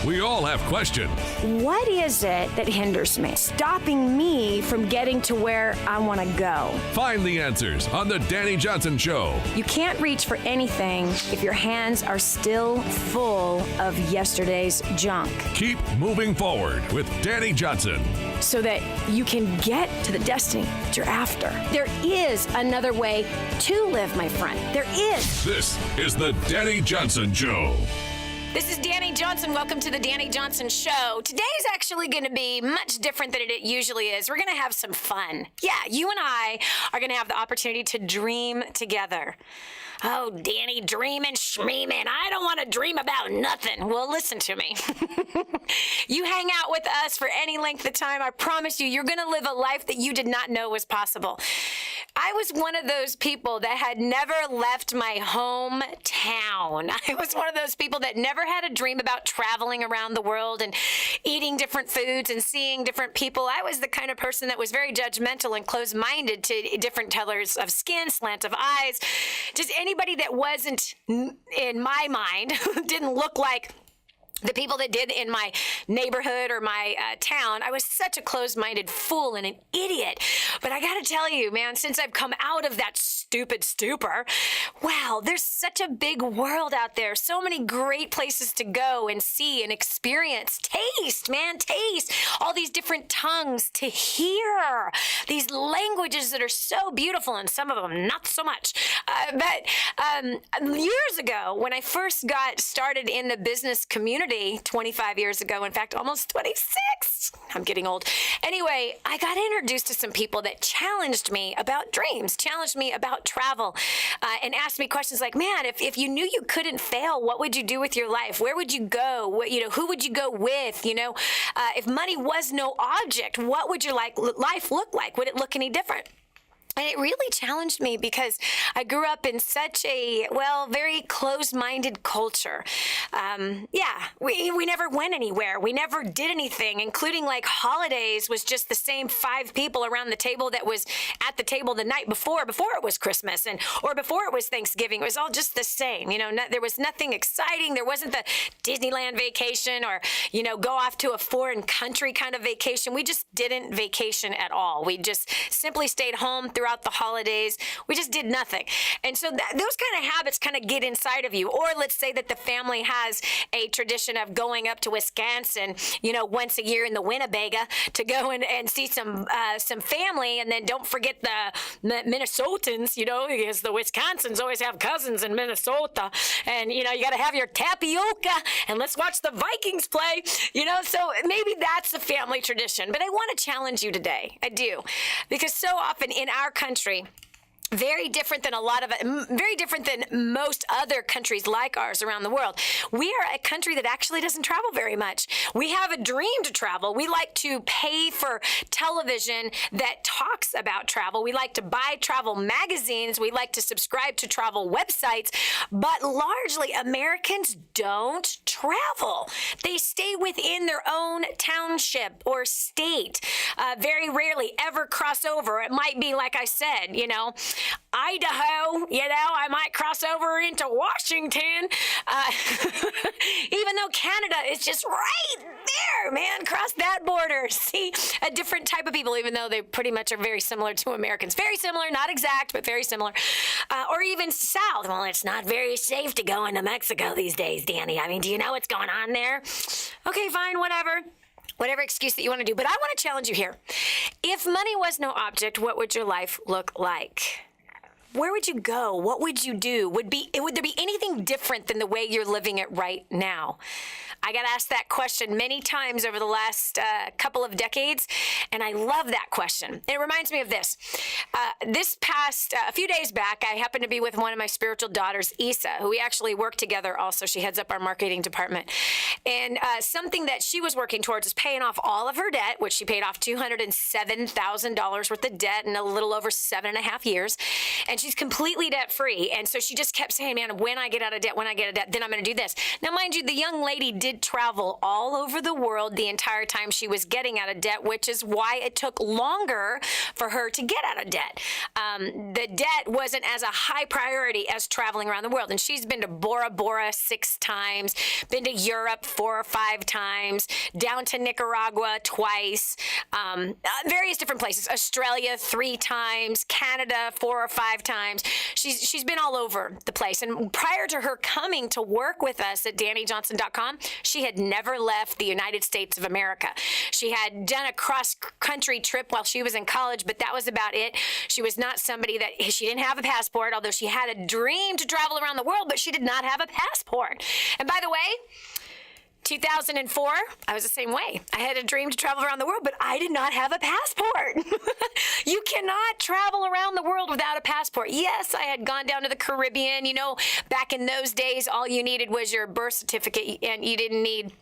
We all have questions. What is it that hinders me, stopping me from getting to where I want to go? Find the answers on The Dani Johnson Show. You can't reach for anything if your hands are still full of yesterday's junk. Keep moving forward with Dani Johnson. So that you can get to the destiny that you're after. There is another way to live, my friend. There is. This is The Dani Johnson Show. This is Dani Johnson. Welcome to the Dani Johnson Show. Today is actually going to be much different than it usually is. We're going to have some fun. Yeah, you and I are going to have the opportunity to dream together. Oh, Dani, dreaming, schmeeming. I don't want to dream about nothing. Well, listen to me. You hang out with us for any length of time. I promise you, you're going to live a life that you did not know was possible. I was one of those people that had never left my hometown. I was one of those people that never had a dream about traveling around the world and eating different foods and seeing different people. I was the kind of person that was very judgmental and closed-minded to different colors of skin, slant of eyes, just anybody that wasn't, in my mind, didn't look like the people that did in my neighborhood or my town. I was such a closed-minded fool and an idiot. But I got to tell you, man, since I've come out of that stupid stupor, wow, there's such a big world out there. So many great places to go and see and experience. Taste, man, taste. All these different tongues to hear. These languages that are so beautiful and some of them not so much. But years ago, when I first got started in the business community, 25 years ago, in fact, almost 26. I'm getting old. Anyway, I got introduced to some people that challenged me about dreams, challenged me about travel, and asked me questions like, man, if you knew you couldn't fail, what would you do with your life? Where would you go? Who would you go with? If money was no object, what would your life look like? Would it look any different? And it really challenged me because I grew up in such a, very closed-minded culture. We never went anywhere. We never did anything, including like holidays was just the same 5 people around the table that was at the table the night before it was Christmas or before it was Thanksgiving. It was all just the same. There was nothing exciting. There wasn't the Disneyland vacation or, go off to a foreign country kind of vacation. We just didn't vacation at all. We just simply stayed home throughout the holidays. We just did nothing. And so those kind of habits kind of get inside of you. Or let's say that the family has a tradition of going up to Wisconsin, once a year in the Winnebago to go and see some family. And then don't forget the Minnesotans, because the Wisconsins always have cousins in Minnesota. And, you got to have your tapioca and let's watch the Vikings play, so maybe that's the family tradition. But I want to challenge you today. I do. Because so often in our country, very different than most other countries like ours around the world. We are a country that actually doesn't travel very much. We have a dream to travel. We like to pay for television that talks about travel. We like to buy travel magazines. We like to subscribe to travel websites. But largely, Americans don't travel. They stay within their own township or state. Very rarely ever cross over. It might be, like I said, Idaho, I might cross over into Washington, even though Canada is just right there, man, cross that border, see a different type of people, even though they pretty much are very similar to Americans. Very similar, not exact, but very similar. Or even south. Well, it's not very safe to go into Mexico these days, Dani. I mean, do you know what's going on there? Okay, fine, whatever excuse that you want to do. But I want to challenge you here. If money was no object, what would your life look like? Where would you go? What would you do? Would there be anything different than the way you're living it right now? I got asked that question many times over the last couple of decades, and I love that question. It reminds me of this. This past, a few days back, I happened to be with one of my spiritual daughters, Nissa, who we actually work together also. She heads up our marketing department. And something that she was working towards is paying off all of her debt, which she paid off $207,000 worth of debt in a little over 7.5 years. And she's completely debt free. And so she just kept saying, man, when I get out of debt, then I'm going to do this. Now, mind you, the young lady did travel all over the world the entire time she was getting out of debt, which is why it took longer for her to get out of debt. The debt wasn't as a high priority as traveling around the world. And she's been to Bora Bora 6 times, been to Europe 4 or 5 times, down to Nicaragua twice, various different places, Australia 3 times, Canada 4 or 5 times. She's been all over the place. And prior to her coming to work with us at DaniJohnson.com, she had never left the United States of America. She had done a cross-country trip while she was in college, but that was about it. She was not somebody that, she didn't have a passport, although she had a dream to travel around the world, but she did not have a passport. And by the way, 2004, I was the same way. I had a dream to travel around the world, but I did not have a passport. You cannot travel around the world without a passport. Yes, I had gone down to the Caribbean. You know, back in those days, all you needed was your birth certificate, and you didn't need...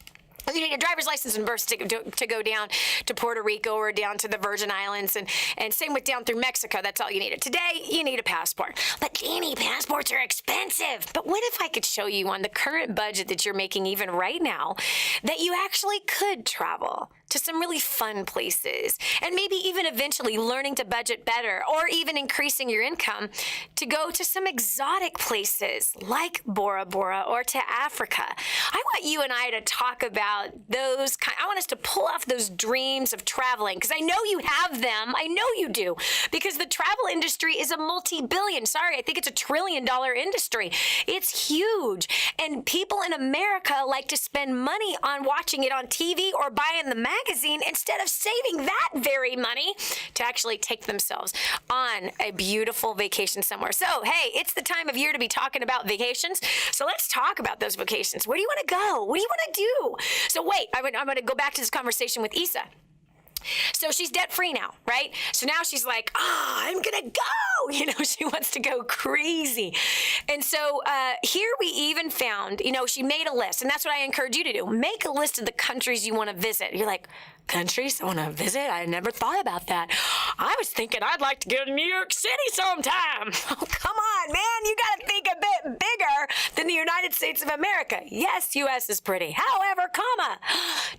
You need a driver's license and birth certificate to go down to Puerto Rico or down to the Virgin Islands, and same with down through Mexico. That's all you needed. Today, you need a passport. But Dani, passports are expensive. But what if I could show you on the current budget that you're making even right now that you actually could travel to some really fun places, and maybe even eventually learning to budget better, or even increasing your income to go to some exotic places like Bora Bora or to Africa. I want you and I to talk about those I want us to pull off those dreams of traveling, because I know you have them. I know you do, because the travel industry is a multi-billion, I think it's $1 trillion industry. It's huge. And people in America like to spend money on watching it on TV or buying the magazine instead of saving that very money to actually take themselves on a beautiful vacation somewhere. So, hey, it's the time of year to be talking about vacations. So let's talk about those vacations. Where do you want to go? What do you want to do? So wait, I'm going to go back to this conversation with Issa. So she's debt-free now, right? So now she's like, I'm going to go. You know, she wants to go crazy. And so here we even found, she made a list. And that's what I encourage you to do. Make a list of the countries you want to visit. You're like, countries I want to visit? I never thought about that. I was thinking I'd like to go to New York City sometime. Oh, come on, man. You got to think a bit bigger than the United States of America. Yes, U.S. is pretty. However,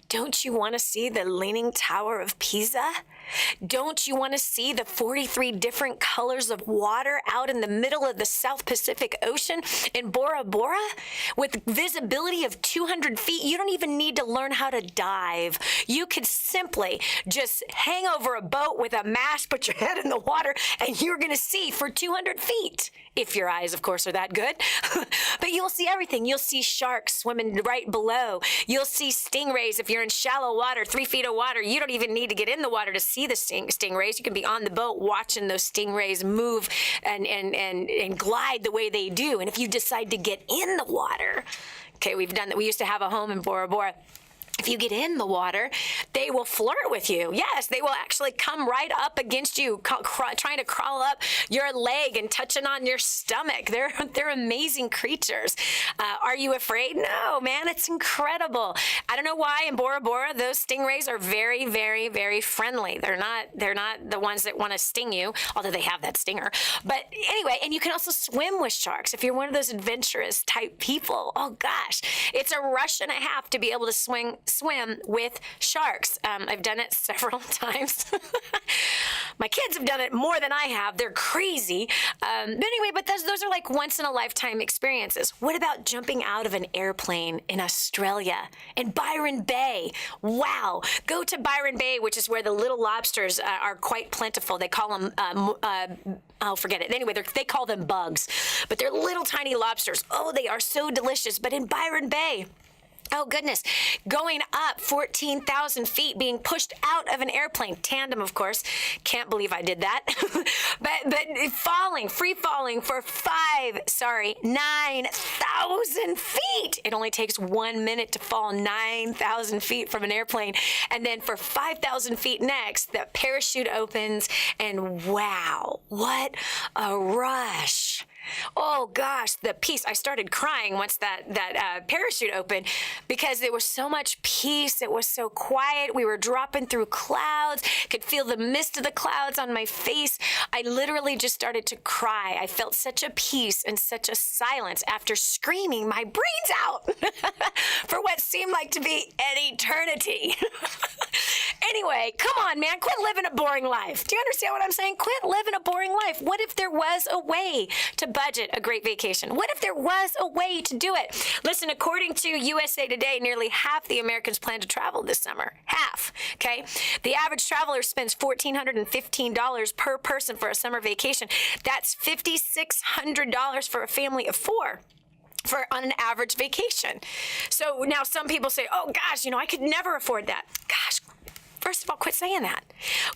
don't you want to see the Leaning Tower of Pisa? Don't you want to see the 43 different colors of water out in the middle of the South Pacific Ocean in Bora Bora with visibility of 200 feet? You don't even need to learn how to dive. You could simply just hang over a boat with a mast, put your head in the water, and you're going to see for 200 feet. If your eyes, of course, are that good. But you'll see everything. You'll see sharks swimming right below. You'll see stingrays if you're in shallow water, 3 feet of water. You don't even need to get in the water to see the stingrays. You can be on the boat watching those stingrays move and glide the way they do. And if you decide to get in the water, okay, we've done that. We used to have a home in Bora Bora. If you get in the water, they will flirt with you. Yes, they will actually come right up against you, trying to crawl up your leg and touching on your stomach. They're amazing creatures. Are you afraid? No, man, it's incredible. I don't know why in Bora Bora those stingrays are very, very, very friendly. They're not the ones that want to sting you, although they have that stinger. But anyway, and you can also swim with sharks if you're one of those adventurous type people. Oh gosh, it's a rush and a half to be able to swim with sharks. I've done it several times. My kids have done it more than I have. They're crazy. But anyway, those are like once in a lifetime experiences. What about jumping out of an airplane in Australia, in Byron Bay? Wow. Go to Byron Bay, which is where the little lobsters are quite plentiful. They call them, I'll forget it. Anyway, they call them bugs, but they're little tiny lobsters. Oh, they are so delicious. But in Byron Bay, oh, goodness. Going up 14,000 feet, being pushed out of an airplane. Tandem, of course. Can't believe I did that. but free falling for 9,000 feet. It only takes 1 minute to fall 9,000 feet from an airplane. And then for 5,000 feet next, the parachute opens, and wow, what a rush. Oh gosh, the peace. I started crying once that parachute opened because there was so much peace. It was so quiet. We were dropping through clouds, could feel the mist of the clouds on my face. I literally just started to cry. I felt such a peace and such a silence after screaming my brains out for what seemed like to be an eternity. Anyway, come on, man. Quit living a boring life. Do you understand what I'm saying? Quit living a boring life. What if there was a way to budget a great vacation? What if there was a way to do it? Listen, according to USA Today, nearly half the Americans plan to travel this summer. Half, okay? The average traveler spends $1,415 per person for a summer vacation. That's $5,600 for a family of four on an average vacation. So now some people say, oh gosh, I could never afford that. Gosh, first of all, quit saying that.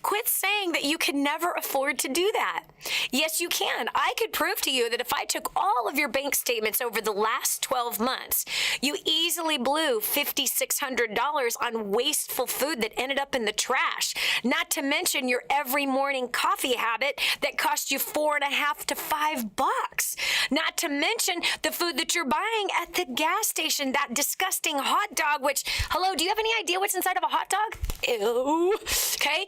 Quit saying that you could never afford to do that. Yes, you can. I could prove to you that if I took all of your bank statements over the last 12 months, you easily blew $5,600 on wasteful food that ended up in the trash. Not to mention your every morning coffee habit that cost you $4.50 to $5. Not to mention the food that you're buying at the gas station, that disgusting hot dog, which, hello, do you have any idea what's inside of a hot dog? Ew. Okay?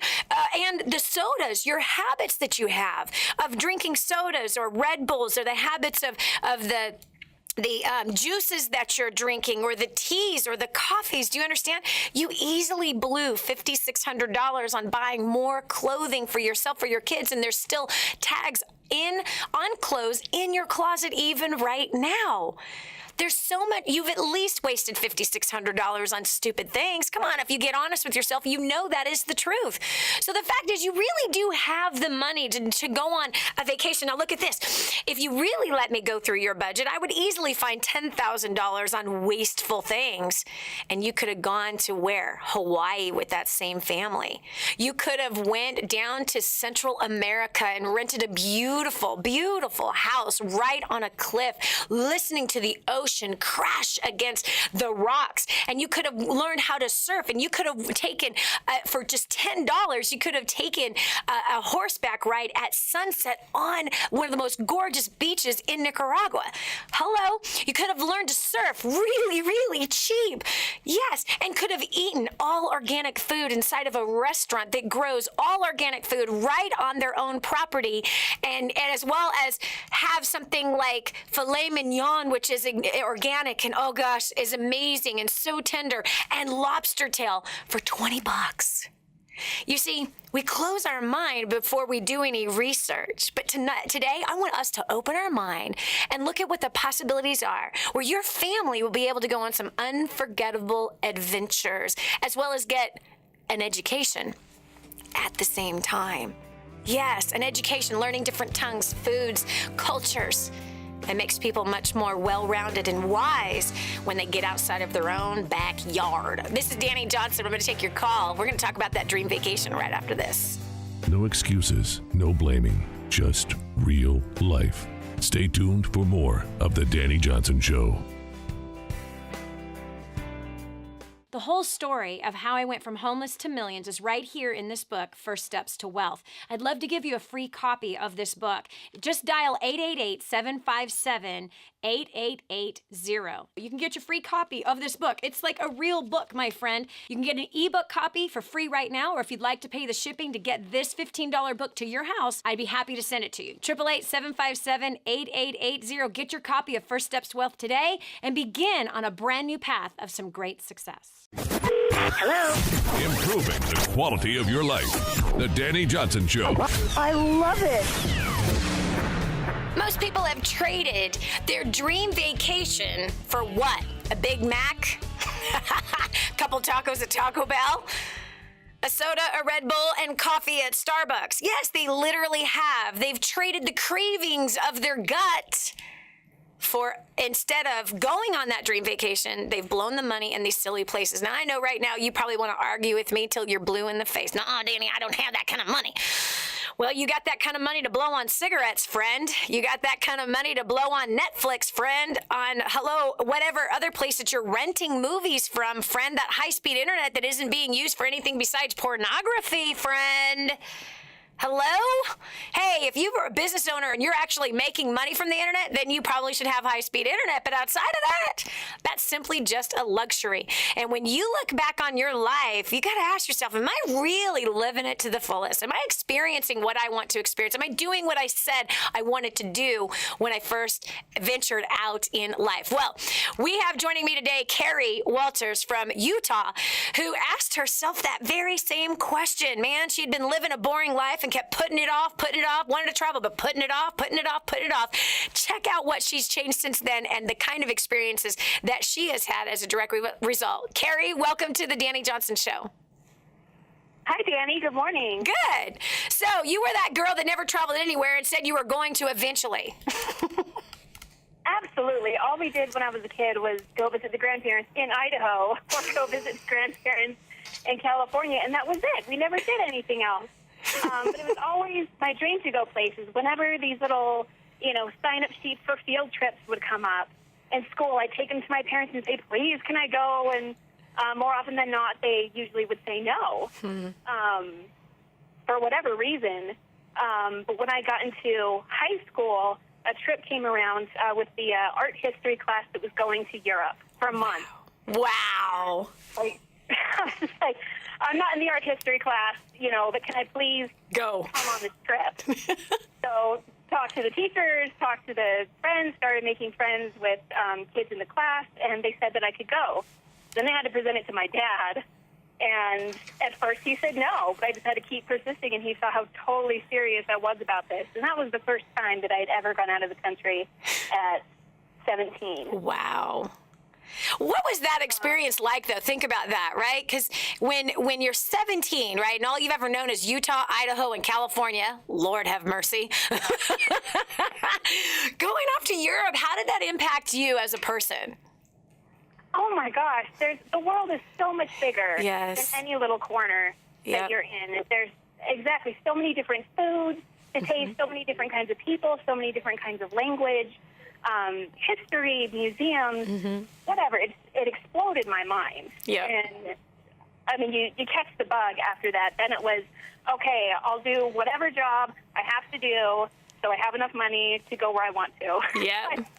And the sodas, your habits that you have of drinking sodas or Red Bulls, or the habits of the juices that you're drinking, or the teas or the coffees. Do you understand? You easily blew $5,600 on buying more clothing for yourself or your kids, and there's still tags on clothes in your closet even right now. There's so much. You've at least wasted $5,600 on stupid things. Come on, if you get honest with yourself, you know that is the truth. So the fact is, you really do have the money to go on a vacation. Now look at this. If you really let me go through your budget, I would easily find $10,000 on wasteful things. And you could have gone to where? Hawaii with that same family. You could have went down to Central America and rented a beautiful, beautiful house right on a cliff, listening to the ocean crash against the rocks. And you could have learned how to surf, and you could have taken, for just $10, you could have taken a horseback ride at sunset on one of the most gorgeous beaches in Nicaragua. Hello? You could have learned to surf really, really cheap. Yes, and could have eaten all organic food inside of a restaurant that grows all organic food right on their own property, and as well as have something like filet mignon, which is organic and, oh gosh, is amazing and so tender, and lobster tail for $20. You see, we close our mind before we do any research. But today, I want us to open our mind and look at what the possibilities are, where your family will be able to go on some unforgettable adventures, as well as get an education at the same time. Yes, an education, learning different tongues, foods, cultures. It makes people much more well-rounded and wise when they get outside of their own backyard. This is Dani Johnson. I'm going to take your call. We're going to talk about that dream vacation right after this. No excuses, no blaming, just real life. Stay tuned for more of The Dani Johnson Show. The whole story of how I went from homeless to millions is right here in this book, First Steps to Wealth. I'd love to give you a free copy of this book. Just dial 888-757-8880. You can get your free copy of this book. It's like a real book, my friend. You can get an ebook copy for free right now, or if you'd like to pay the shipping to get this $15 book to your house, I'd be happy to send it to you. 888-757-8880. Get your copy of First Steps to Wealth today and begin on a brand new path of some great success. Hello? Improving the quality of your life. The Dani Johnson Show. I love it. Most people have traded their dream vacation for what? A Big Mac? A couple tacos at Taco Bell? A soda, a Red Bull, and coffee at Starbucks. Yes, they literally have. They've traded the cravings of their gut for, instead of going on that dream vacation, they've blown the money in these silly places. Now, I know right now you probably want to argue with me till you're blue in the face. Nuh-uh, Dani, I don't have that kind of money. Well, you got that kind of money to blow on cigarettes, friend. You got that kind of money to blow on Netflix, friend, on, whatever other place that you're renting movies from, friend, that high-speed internet that isn't being used for anything besides pornography, friend. Hello? Hey, if you were a business owner and you're actually making money from the internet, then you probably should have high-speed internet. But outside of that, that's simply just a luxury. And when you look back on your life, you got to ask yourself, am I really living it to the fullest? Am I experiencing what I want to experience? Am I doing what I said I wanted to do when I first ventured out in life? Well, we have joining me today Carrie Walters from Utah, who asked herself that very same question. Man, she'd been living a boring life and kept putting it off, wanted to travel, but putting it off. Check out what she's changed since then and the kind of experiences that she has had as a direct result. Carrie, welcome to the Dani Johnson Show. Hi, Dani. Good morning. Good. So you were that girl that never traveled anywhere and said you were going to eventually. Absolutely. All we did when I was a kid was go visit the grandparents in Idaho or go visit the grandparents in California, and that was it. We never did anything else. But it was always my dream to go places. Whenever these little, sign-up sheets for field trips would come up in school, I'd take them to my parents and say, please, can I go? And more often than not, they usually would say no for whatever reason. But when I got into high school, a trip came around with the art history class that was going to Europe for a month. Wow. I was just like, I'm not in the art history class, but can I please go come on this trip? So talked to the teachers, talked to the friends, started making friends with kids in the class, and they said that I could go. Then they had to present it to my dad, and at first he said no, but I just had to keep persisting, and he saw how totally serious I was about this. And that was the first time that I had ever gone out of the country at 17. Wow. What was that experience like, though? Think about that, right? Because when you're 17, right, and all you've ever known is Utah, Idaho, and California, Lord have mercy, going off to Europe, how did that impact you as a person? Oh, my gosh. The world is so much bigger than any little corner that you're in. There's exactly so many different foods to taste, so many different kinds of people, so many different kinds of language. History, museums, whatever. It exploded my mind. Yeah. And, I mean, you catch the bug after that. Then it was, okay, I'll do whatever job I have to do so I have enough money to go where I want to.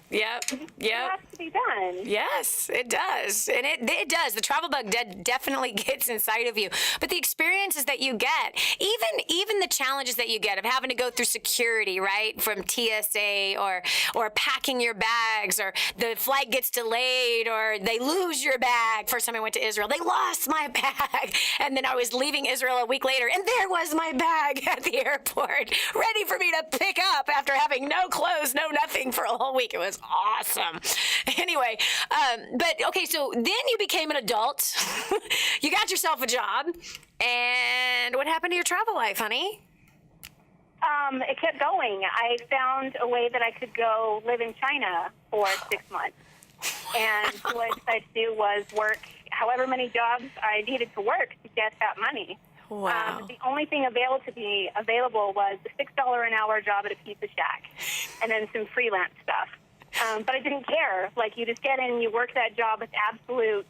Yep. It has to be done. Yes, it does. And it does. The travel bug definitely gets inside of you. But the experiences that you get, even the challenges that you get of having to go through security, right, from TSA or packing your bags, or the flight gets delayed, or they lose your bag. First time I went to Israel, they lost my bag. And then I was leaving Israel a week later, and there was my bag at the airport, ready for me to pick up after having no clothes, no nothing for a whole week. It was awesome. Anyway, but okay, so then you became an adult. You got yourself a job. And what happened to your travel life, honey? It kept going. I found a way that I could go live in China for 6 months. And what I decided to do was work however many jobs I needed to work to get that money. Wow. The only thing available was the $6 an hour job at a pizza shack and then some freelance stuff. But I didn't care. Like, you just get in and you work that job with absolute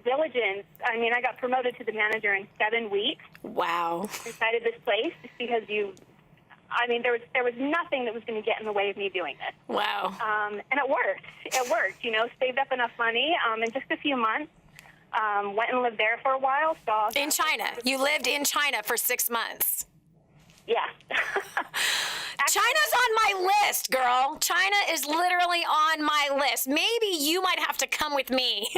diligence. I mean, I got promoted to the manager in 7 weeks. Wow. Inside of this place, just because there was nothing that was going to get in the way of me doing this. Wow. And it worked. Saved up enough money in just a few months. Went and lived there for a while. In China. You lived in China for 6 months. Yeah. China's on my list, girl. China is literally on my list. Maybe you might have to come with me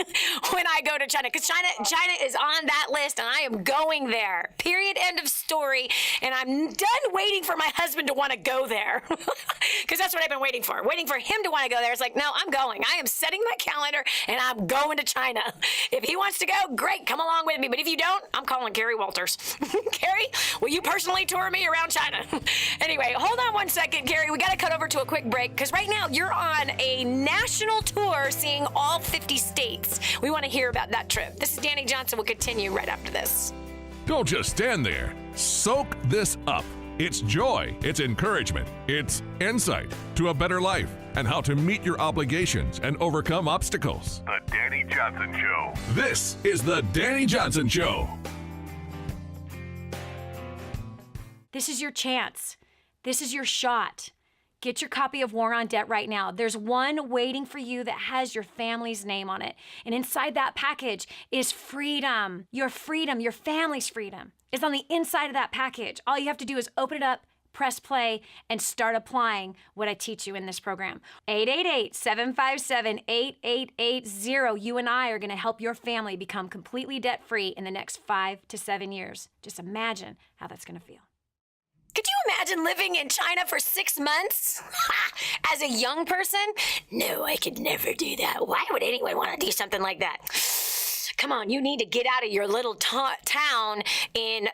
when I go to China, because China is on that list, and I am going there. Period. End of story. And I'm done waiting for my husband to want to go there, because that's what I've been waiting for him to want to go there. It's like, no, I'm going. I am setting my calendar, and I'm going to China. If he wants to go, great, come along with me. But if you don't, I'm calling Carrie Walters. Carrie, will you personally tour me around China? Anyway, hold on one second, Carrie. We got to cut over to a quick break, because right now you're on a national tour seeing all 50 states. We want to hear about that trip. This is Dani Johnson. We'll continue right after this. Don't just stand there. Soak this up. It's joy, it's encouragement, it's insight to a better life and how to meet your obligations and overcome obstacles. The Dani Johnson Show. This is The Dani Johnson Show. This is your chance. This is your shot. Get your copy of War on Debt right now. There's one waiting for you that has your family's name on it. And inside that package is freedom. Your family's freedom is on the inside of that package. All you have to do is open it up, press play, and start applying what I teach you in this program. 888-757-8880. You and I are going to help your family become completely debt-free in the next 5 to 7 years. Just imagine how that's going to feel. Could you imagine living in China for 6 months? As a young person? No, I could never do that. Why would anyone want to do something like that? Come on, you need to get out of your little town in,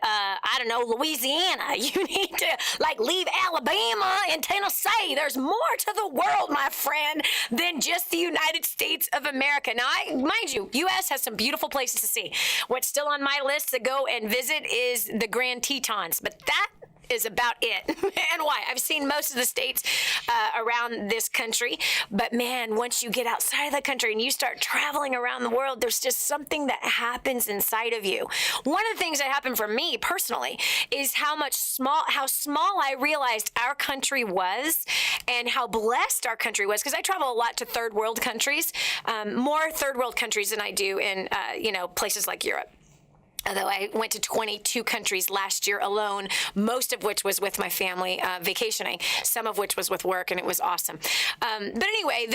Louisiana. You need to, leave Alabama and Tennessee. There's more to the world, my friend, than just the United States of America. Now, mind you, U.S. has some beautiful places to see. What's still on my list to go and visit is the Grand Tetons, but that is about it. And why? I've seen most of the states around this country, but man, once you get outside of the country and you start traveling around the world, there's just something that happens inside of you. One of the things that happened for me personally is how small I realized our country was and how blessed our country was, because I travel a lot to third world countries, more third world countries than I do in places like Europe. Although I went to 22 countries last year alone, most of which was with my family vacationing, some of which was with work, and it was awesome. But anyway,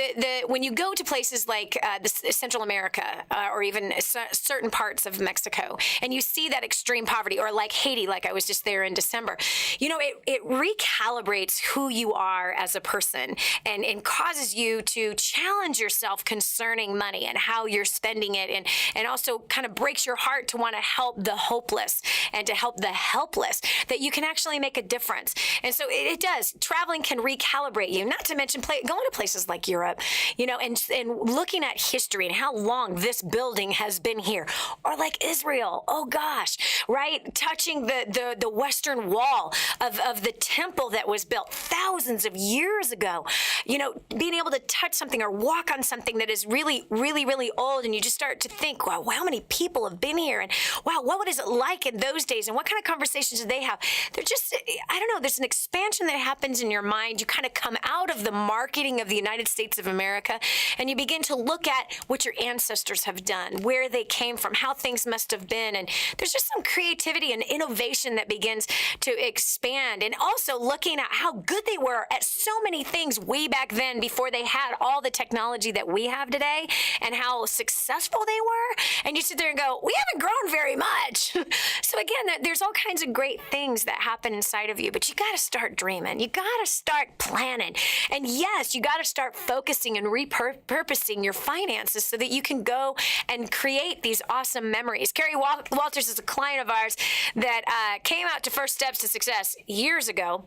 when you go to places like Central America or even certain parts of Mexico, and you see that extreme poverty, or like Haiti, like I was just there in December, it recalibrates who you are as a person and causes you to challenge yourself concerning money and how you're spending it, and also kind of breaks your heart to want to help the hopeless and to help the helpless, that you can actually make a difference. And so it does. Traveling can recalibrate you, not to mention going to places like Europe, and looking at history and how long this building has been here. Or like Israel, oh gosh, right? Touching the Western Wall of the temple that was built thousands of years ago. Being able to touch something or walk on something that is really, really, really old, and you just start to think, wow, how many people have been here? And wow, what was it like in those days? And what kind of conversations did they have? They're just, I don't know, there's an expansion that happens in your mind. You kind of come out of the marketing of the United States of America, and you begin to look at what your ancestors have done, where they came from, how things must have been. And there's just some creativity and innovation that begins to expand. And also looking at how good they were at so many things way back then before they had all the technology that we have today, and how successful they were. And you sit there and go, we haven't grown very much. So again, there's all kinds of great things that happen inside of you, but you got to start dreaming. You got to start planning. And yes, you got to start focusing and repurposing your finances so that you can go and create these awesome memories. Carrie Walters is a client of ours that came out to First Steps to Success years ago.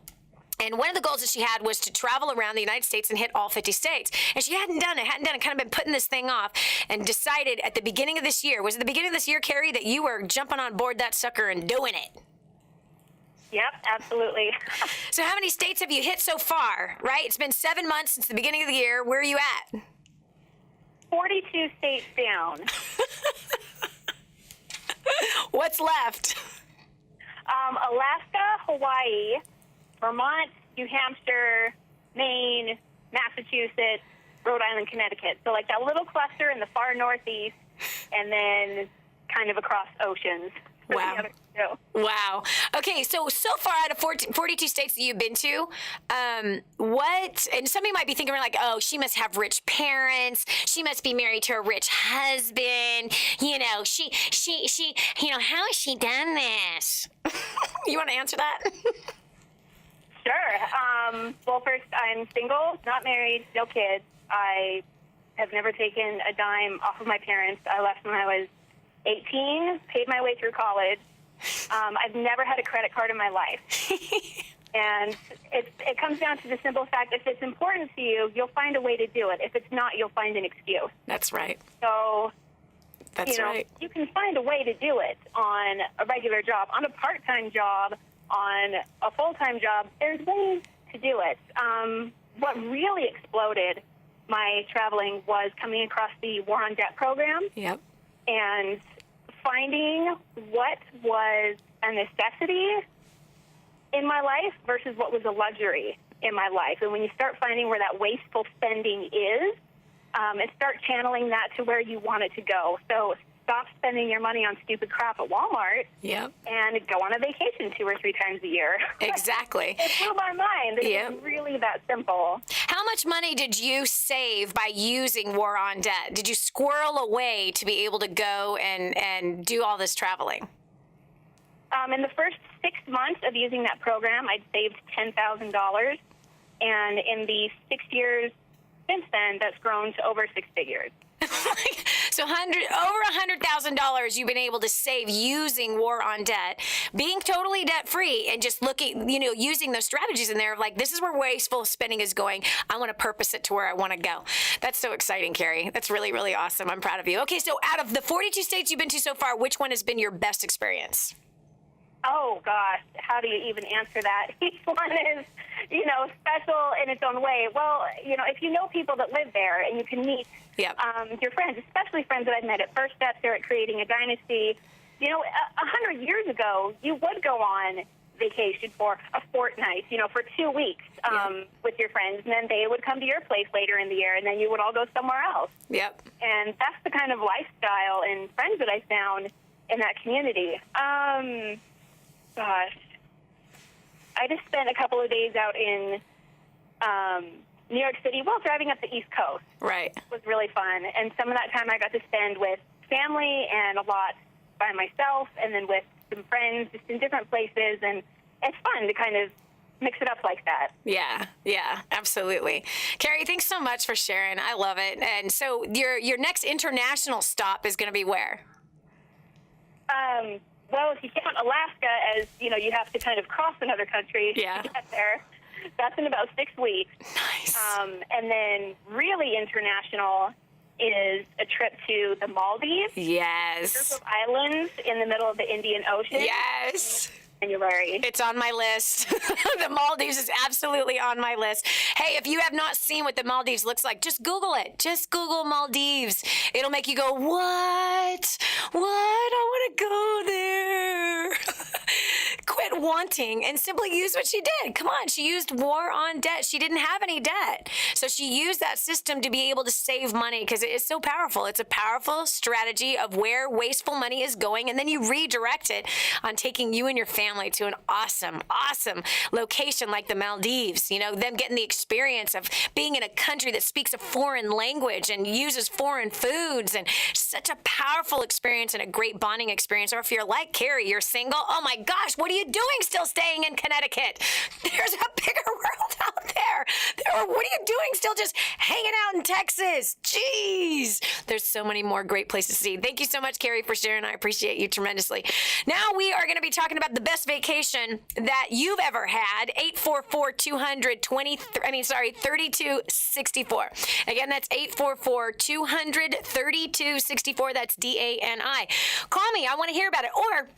And one of the goals that she had was to travel around the United States and hit all 50 states. And she hadn't done it, kind of been putting this thing off, and decided at the beginning of this year, was it the beginning of this year, Carrie, that you were jumping on board that sucker and doing it? Yep, absolutely. So how many states have you hit so far, right? It's been 7 months since the beginning of the year. Where are you at? 42 states down. What's left? Alaska, Hawaii, Vermont, New Hampshire, Maine, Massachusetts, Rhode Island, Connecticut. So like that little cluster in the far northeast, and then kind of across oceans. Wow. Wow. Okay, so far out of 42 states that you've been to, and somebody might be thinking like, oh, she must have rich parents. She must be married to a rich husband. She how has she done this? You want to answer that? Sure. Well, first, I'm single, not married, no kids. I have never taken a dime off of my parents. I left when I was 18, paid my way through college. I've never had a credit card in my life. And it comes down to the simple fact, if it's important to you, you'll find a way to do it. If it's not, you'll find an excuse. That's right. So, right. You can find a way to do it on a regular job, on a part-time job, on a full-time job. There's ways to do it. What really exploded my traveling was coming across the War on Debt program. Yep. And finding what was a necessity in my life versus what was a luxury in my life. And when you start finding where that wasteful spending is, and start channeling that to where you want it to go. So stop spending your money on stupid crap at Walmart and go on a vacation 2 or 3 times a year. Exactly. It blew my mind. It's really that simple. How much money did you save by using War on Debt? Did you squirrel away to be able to go and do all this traveling? In the first 6 months of using that program, I'd saved $10,000. And in the 6 years since then, that's grown to over 6 figures. So over $100,000 you've been able to save using War on Debt, being totally debt-free, and just looking, using those strategies in there of like, this is where wasteful spending is going. I want to purpose it to where I want to go. That's so exciting, Carrie. That's really, really awesome. I'm proud of you. Okay, so out of the 42 states you've been to so far, which one has been your best experience? Oh, gosh, how do you even answer that? Each one is, special in its own way. Well, if you know people that live there and you can meet your friends, especially friends that I've met at First Steps or at Creating a Dynasty, 100 years ago, you would go on vacation for a fortnight, for 2 weeks with your friends, and then they would come to your place later in the year, and then you would all go somewhere else. Yep. And that's the kind of lifestyle and friends that I found in that community. Gosh, I just spent a couple of days out in New York City, driving up the East Coast. Right. It was really fun. And some of that time I got to spend with family and a lot by myself, and then with some friends just in different places. And it's fun to kind of mix it up like that. Yeah, absolutely. Carrie, thanks so much for sharing. I love it. And so your next international stop is going to be where? Well, if you count Alaska as, you have to kind of cross another country to get there, that's in about 6 weeks. Nice. And then really international is a trip to the Maldives. Yes. A group of islands in the middle of the Indian Ocean. Yes. January. It's on my list. The Maldives is absolutely on my list. Hey, if you have not seen what the Maldives looks like, just Google it. Just Google Maldives. It'll make you go, what? I want to go there. Quit wanting and simply use what she did. Come on. She used War on Debt. She didn't have any debt. So she used that system to be able to save money because it is so powerful. It's a powerful strategy of where wasteful money is going, and then you redirect it on taking you and your family to an awesome location like the Maldives. Them getting the experience of being in a country that speaks a foreign language and uses foreign foods, and such a powerful experience and a great bonding experience. Or if you're like Carrie, you're single, oh my gosh, what are you doing still staying in Connecticut? There's a bigger world out there. What are you doing still just hanging out in Texas? Jeez. There's so many more great places to see. Thank you so much, Carrie, for sharing. I appreciate you tremendously. Now we are going to be talking about the best vacation that you've ever had. 844-200-3264. Again, that's 844-200-3264. That's DANI. Call me. I want to hear about it. Or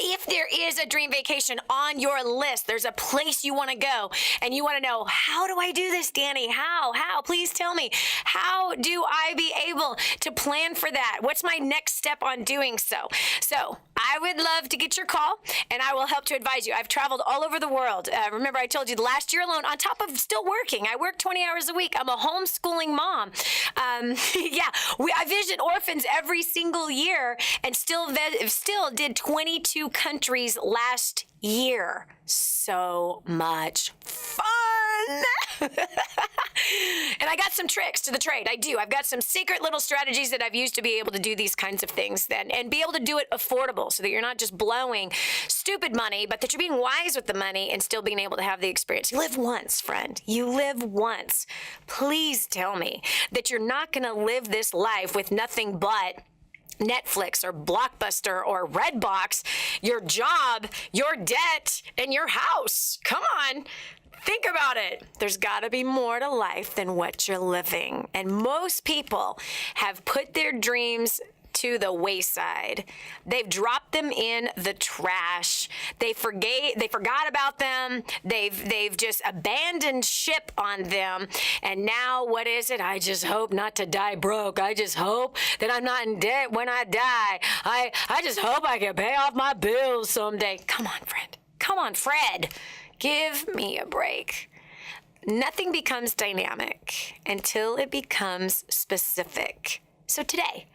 if there is a dream vacation on your list, there's a place you want to go and you want to know, how do I do this, Dani? How? Please tell me. How do I be able to plan for that? What's my next step on doing so? So I would love to get your call, and I will help to advise you. I've traveled all over the world. Remember, I told you last year alone, on top of still working, I work 20 hours a week. I'm a homeschooling mom. I visit orphans every single year and still did 22 countries last year. So much fun. And I got some tricks to the trade. I do. I've got some secret little strategies that I've used to be able to do these kinds of things then, and be able to do it affordable so that you're not just blowing stupid money, but that you're being wise with the money and still being able to have the experience. You live once, friend. You live once. Please tell me that you're not going to live this life with nothing but Netflix or Blockbuster or Redbox, your job, your debt, and your house. Come on. Think about it. There's got to be more to life than what you're living. And most people have put their dreams to the wayside. They've dropped them in the trash. They forgot about them. They've just abandoned ship on them. And now what is it? I just hope not to die broke. I just hope that I'm not in debt when I die. I just hope I can pay off my bills someday. Come on, friend. Come on, Fred, give me a break. Nothing becomes dynamic until it becomes specific. So today,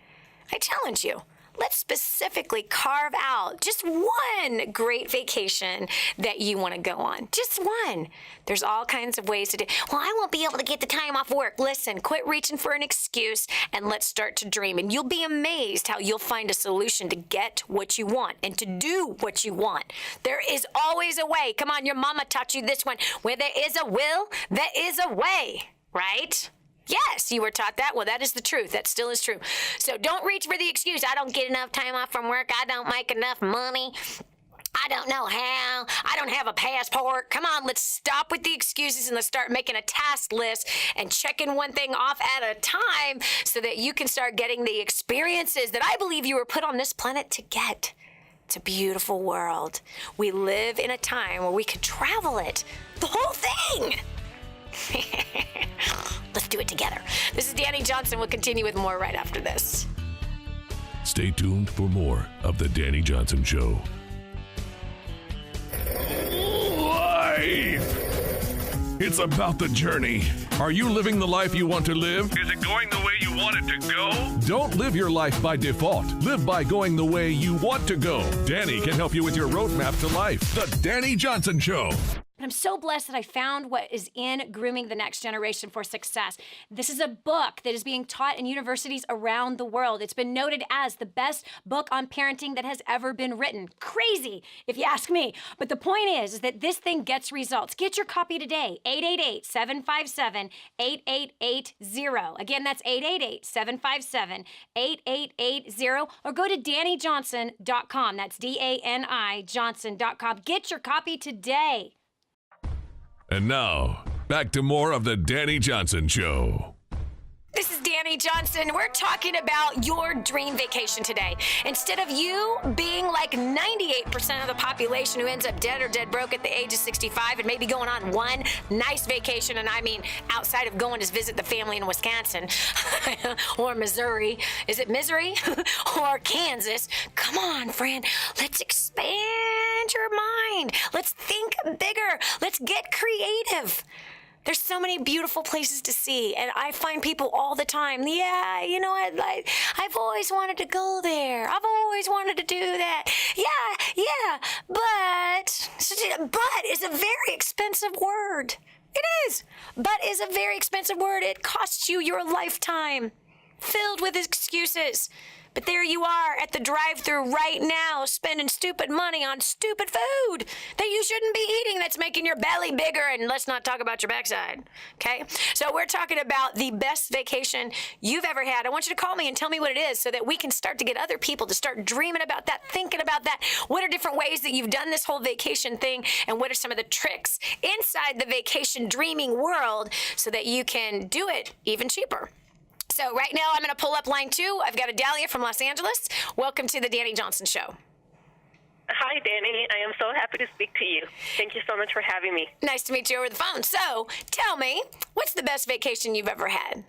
I challenge you. Let's specifically carve out just one great vacation that you want to go on. Just one. There's all kinds of ways to do. Well, I won't be able to get the time off work. Listen, quit reaching for an excuse and let's start to dream. And you'll be amazed how you'll find a solution to get what you want and to do what you want. There is always a way. Come on, your mama taught you this one. Where there is a will, there is a way, right? Yes, you were taught that. Well, that is the truth. That still is true. So don't reach for the excuse. I don't get enough time off from work. I don't make enough money. I don't know how. I don't have a passport. Come on, let's stop with the excuses and let's start making a task list and checking one thing off at a time so that you can start getting the experiences that I believe you were put on this planet to get. It's a beautiful world. We live in a time where we could travel it. The whole thing. Let's do it together. This is Dani Johnson. We'll continue with more right after this. Stay tuned for more of The Dani Johnson Show. Life! It's about the journey. Are you living the life you want to live? Is it going the way you want it to go? Don't live your life by default. Live by going the way you want to go. Dani can help you with your roadmap to life. The Dani Johnson Show. I'm so blessed that I found what is in Grooming the Next Generation for Success. This is a book that is being taught in universities around the world. It's been noted as the best book on parenting that has ever been written. Crazy, if you ask me. But the point is that this thing gets results. Get your copy today, 888-757-8880. Again, that's 888-757-8880. Or go to DaniJohnson.com. That's DANI Johnson.com. Get your copy today. And now, back to more of The Dani Johnson Show. This is Dani Johnson. We're talking about your dream vacation today. Instead of you being like 98% of the population who ends up dead or dead broke at the age of 65 and maybe going on one nice vacation, and I mean outside of going to visit the family in Wisconsin or Missouri. Is it Missouri? Or Kansas? Come on, friend. Let's expand your mind. Let's think bigger. Let's get creative. There's so many beautiful places to see, and I find people all the time, yeah, you know, I've always wanted to go there. I've always wanted to do that. Yeah, but is a very expensive word. It is. But is a very expensive word. It costs you your lifetime, filled with excuses. But there you are at the drive-thru right now, spending stupid money on stupid food that you shouldn't be eating that's making your belly bigger, and let's not talk about your backside, okay? So we're talking about the best vacation you've ever had. I want you to call me and tell me what it is so that we can start to get other people to start dreaming about that, thinking about that. What are different ways that you've done this whole vacation thing, and what are some of the tricks inside the vacation dreaming world so that you can do it even cheaper? So right now, I'm going to pull up line 2. I've got Idalia from Los Angeles. Welcome to the Dani Johnson Show. Hi, Dani. I am so happy to speak to you. Thank you so much for having me. Nice to meet you over the phone. So tell me, what's the best vacation you've ever had?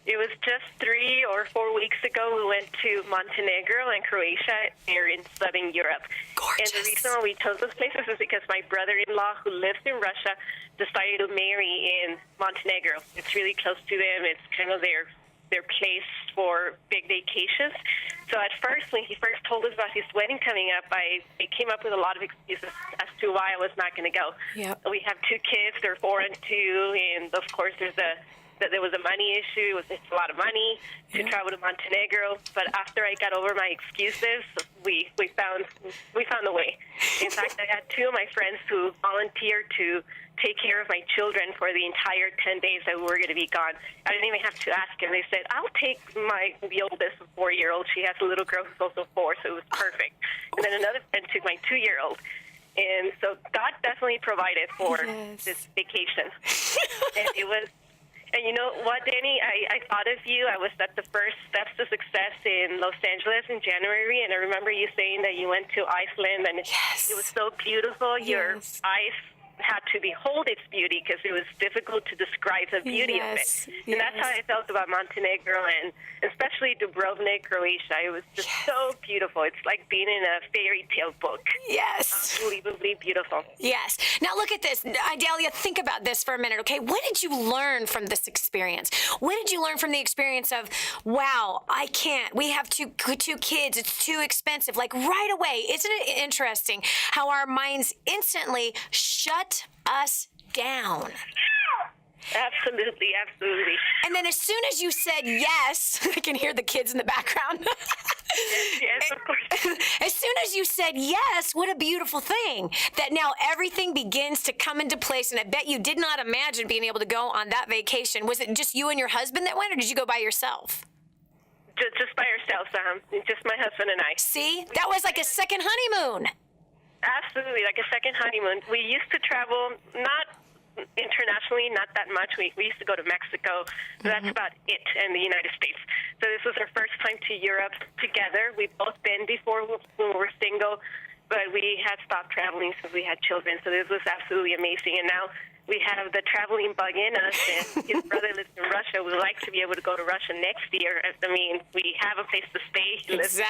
It was just 3 or 4 weeks ago. We went to Montenegro and Croatia. They're in southern Europe. Gorgeous. And the reason why we chose those places is because my brother-in-law, who lives in Russia, decided to marry in Montenegro. It's really close to them. It's kind of their place for big vacations. So at first, when he first told us about his wedding coming up, I came up with a lot of excuses as to why I was not going to go. Yep. We have 2 kids. They're 4 and 2. And, of course, there was a money issue. It's a lot of money to travel to Montenegro. But after I got over my excuses, we found a way. In fact, I had 2 of my friends who volunteered to take care of my children for the entire 10 days that we were going to be gone. I didn't even have to ask them. They said, I'll take the oldest 4-year-old. She has a little girl who's also 4, so it was perfect. And then another friend took my 2-year-old. And so God definitely provided for this vacation. And it was... And you know what, Dani? I thought of you. I was at the first steps to success in Los Angeles in January, and I remember you saying that you went to Iceland, and it was so beautiful. Your ice had to behold its beauty because it was difficult to describe the beauty of it. And that's how I felt about Montenegro and especially Dubrovnik, Croatia. It was just so beautiful. It's like being in a fairy tale book. Yes. Unbelievably beautiful. Yes. Now look at this. Idalia, think about this for a minute, okay? What did you learn from this experience? What did you learn from the experience of, wow, I can't. We have two kids. It's too expensive. Like right away, isn't it interesting how our minds instantly shut us down? Absolutely, absolutely. And then as soon as you said yes, I can hear the kids in the background. Yes, of course. As soon as you said yes, what a beautiful thing that now everything begins to come into place. And I bet you did not imagine being able to go on that vacation. Was it just you and your husband that went, or did you go by yourself? Just by ourselves, just my husband and I. See, that was like a second honeymoon. Absolutely, like a second honeymoon. We used to travel, not internationally, not that much. We used to go to Mexico, but that's about it, in the United States. So this was our first time to Europe together. We've both been before when we were single, but we had stopped traveling since we had children. So this was absolutely amazing. And now we have the traveling bug in us, and his brother lives in Russia. We'd like to be able to go to Russia next year. I mean, we have a place to stay. He lives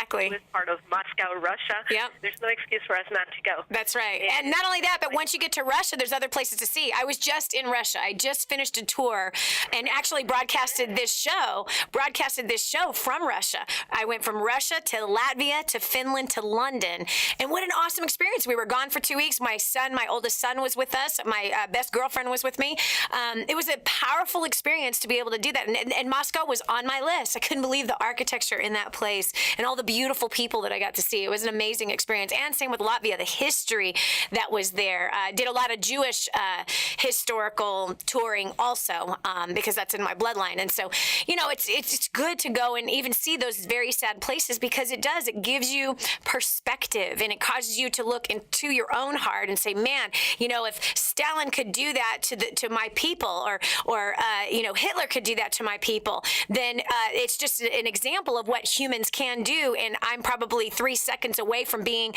part of Moscow, Russia. Yep. There's no excuse for us not to go. That's right. And not only that, but once you get to Russia, there's other places to see. I was just in Russia. I just finished a tour and actually broadcasted this show from Russia. I went from Russia to Latvia to Finland to London. And what an awesome experience. We were gone for 2 weeks. My oldest son was with us. My best girlfriend was with me. It was a powerful experience to be able to do that. And Moscow was on my list. I couldn't believe the architecture in that place and all the beautiful people that I got to see. It was an amazing experience. And same with Latvia, the history that was there. Did a lot of Jewish historical touring also because that's in my bloodline. And so, you know, it's good to go and even see those very sad places because it gives you perspective and it causes you to look into your own heart and say, man, you know, if Stalin could do that to my people or you know, Hitler could do that to my people, then it's just an example of what humans can do. And I'm probably 3 seconds away from doing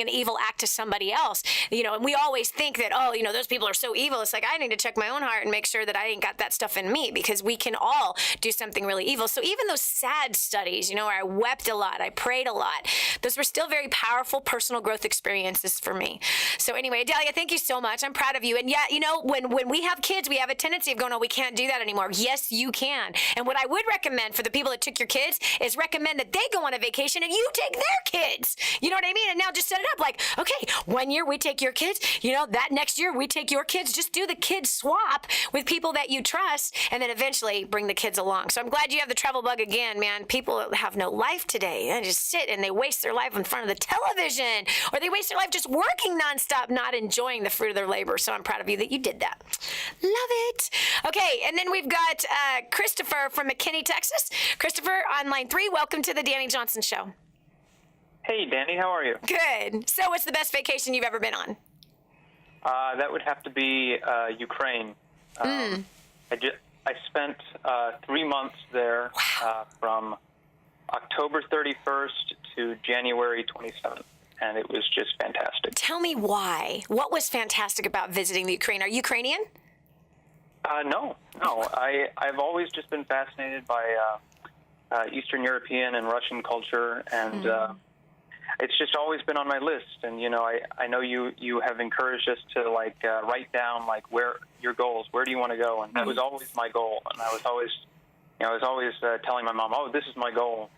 an evil act to somebody else, you know, and we always think that, oh, you know, those people are so evil. It's like, I need to check my own heart and make sure that I ain't got that stuff in me because we can all do something really evil. So even those sad studies, you know, where I wept a lot, I prayed a lot, those were still very powerful personal growth experiences for me. So anyway, Idalia, thank you so much. I'm proud of you. And yeah, you know, when we have kids, we have a tendency of going, oh, we can't do that anymore. Yes, you can. And what I would recommend for the people that took your kids is recommend that they go on a vacation and you take their kids. You know what I mean? And now just set it up like, okay, 1 year we take your kids, you know, that next year we take your kids. Just do the kids swap with people that you trust and then eventually bring the kids along. So I'm glad you have the travel bug again, man. People have no life today. They just sit and they waste their life in front of the television or they waste their life just working nonstop, not enjoying the fruit of their labor. So I'm proud of you that you did that. Love it. Okay, and then we've got Christopher from McKinney, Texas. Christopher on line 3. Welcome to the Dani Johnson Show. Hey, Dani, how are you? Good. So what's the best vacation you've ever been on? That would have to be Ukraine. I spent 3 months there from October 31st to January 27th, and it was just fantastic. Tell me why. What was fantastic about visiting the Ukraine? Are you Ukrainian? No. I've always just been fascinated by Eastern European and Russian culture, and it's just always been on my list. And you know, I know you have encouraged us to write down where your goals, where do you want to go, and that was always my goal. And I was always telling my mom, oh, this is my goal,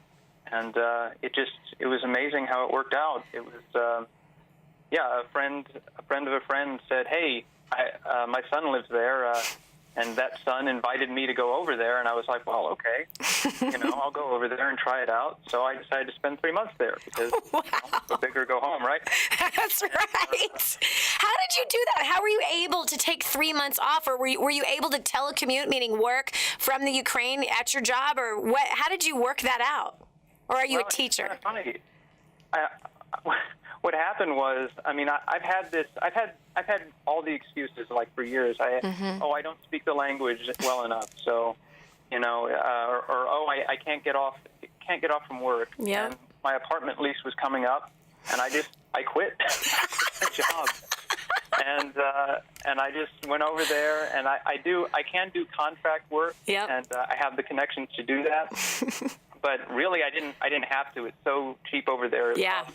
and it was amazing how it worked out. It was a friend of a friend said, hey, my son lives there. And that son invited me to go over there, and I was like, well, okay, you know, I'll go over there and try it out. So I decided to spend 3 months there because go big or go home, right? That's right. How did you do that? How were you able to take 3 months off, or were you able to telecommute, meaning work from the Ukraine at your job, or what? How did you work that out? Or are you a teacher? It's kind of funny. What happened was, I mean, I've had all the excuses for years. I don't speak the language well enough, so you know, I can't get off from work. Yeah. And my apartment lease was coming up, and I quit the job. and I just went over there, and I can do contract work, Yep. and I have the connections to do that. But really, I didn't have to. It's so cheap over there. Yeah.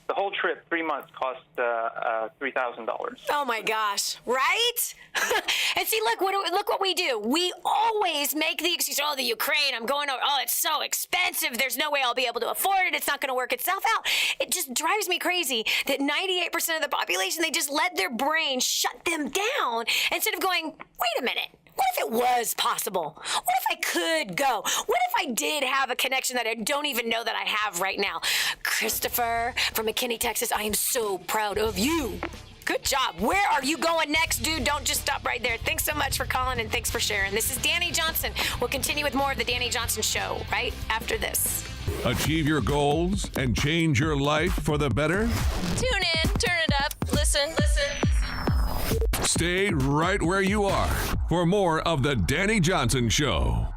The whole trip, 3 months, cost $3,000. Oh my gosh, right? And see, look what we do. We always make the excuse, oh, the Ukraine, I'm going over, oh, it's so expensive. There's no way I'll be able to afford it. It's not going to work itself out. It just drives me crazy that 98% of the population, they just let their brain shut them down instead of going, wait a minute. What if it was possible? What if I could go? What if I did have a connection that I don't even know that I have right now? Christopher from McKinney, Texas, I am so proud of you. Good job. Where are you going next, dude? Don't just stop right there. Thanks so much for calling and thanks for sharing. This is Dani Johnson. We'll continue with more of the Dani Johnson Show right after this. Achieve your goals and change your life for the better? Tune in, turn it up, listen. Stay right where you are for more of the Dani Johnson Show.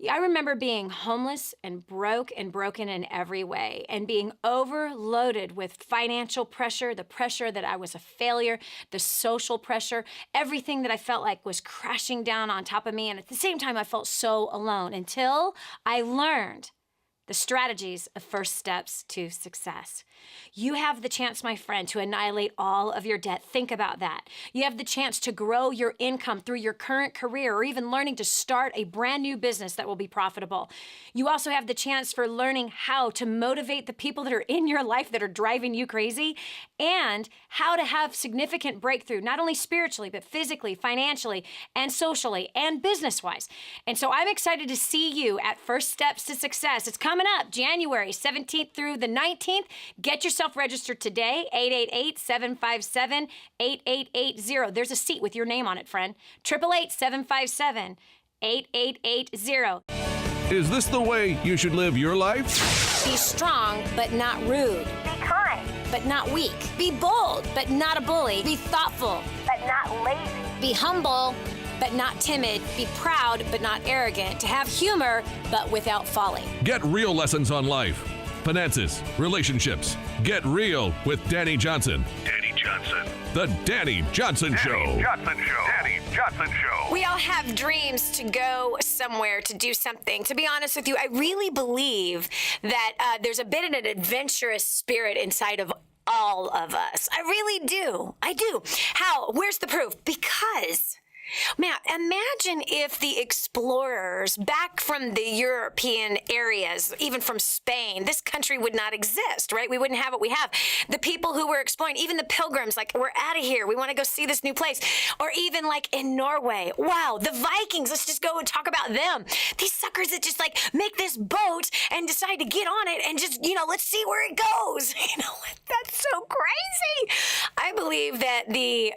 I remember being homeless and broke and broken in every way and being overloaded with financial pressure, the pressure that I was a failure, the social pressure, everything that I felt like was crashing down on top of me. And at the same time, I felt so alone until I learned the strategies of first steps to success. You have the chance, my friend, to annihilate all of your debt. Think about that. You have the chance to grow your income through your current career or even learning to start a brand new business that will be profitable. You also have the chance for learning how to motivate the people that are in your life that are driving you crazy and how to have significant breakthrough, not only spiritually, but physically, financially, and socially, and business-wise. And so I'm excited to see you at First Steps to Success. It's coming up January 17th through the 19th. Get yourself registered today, 888-757-8880. There's a seat with your name on it, friend. 888-757-8880. Is this the way you should live your life? Be strong, but not rude. Be kind, But not weak. Be bold, but not a bully. Be thoughtful. but not lazy. Be humble, but not timid. Be proud, but not arrogant. To have humor, but without folly. Get real lessons on life, finances, relationships. Get real with Dani Johnson. Dani Johnson. The Dani Johnson Show. Dani Johnson Show. Dani Johnson Show. We all have dreams to go somewhere, to do something. To be honest with you, I really believe that there's a bit of an adventurous spirit inside of all of us. I really do. I do. How? Where's the proof? Because, man, imagine if the explorers back from the European areas, even from Spain, this country would not exist, right? We wouldn't have what we have. The people who were exploring, even the pilgrims, like, we're out of here. We want to go see this new place. Or even like in Norway. Wow, the Vikings, let's just go and talk about them. These suckers that just like make this boat and decide to get on it and just, let's see where it goes. That's so crazy. I believe that the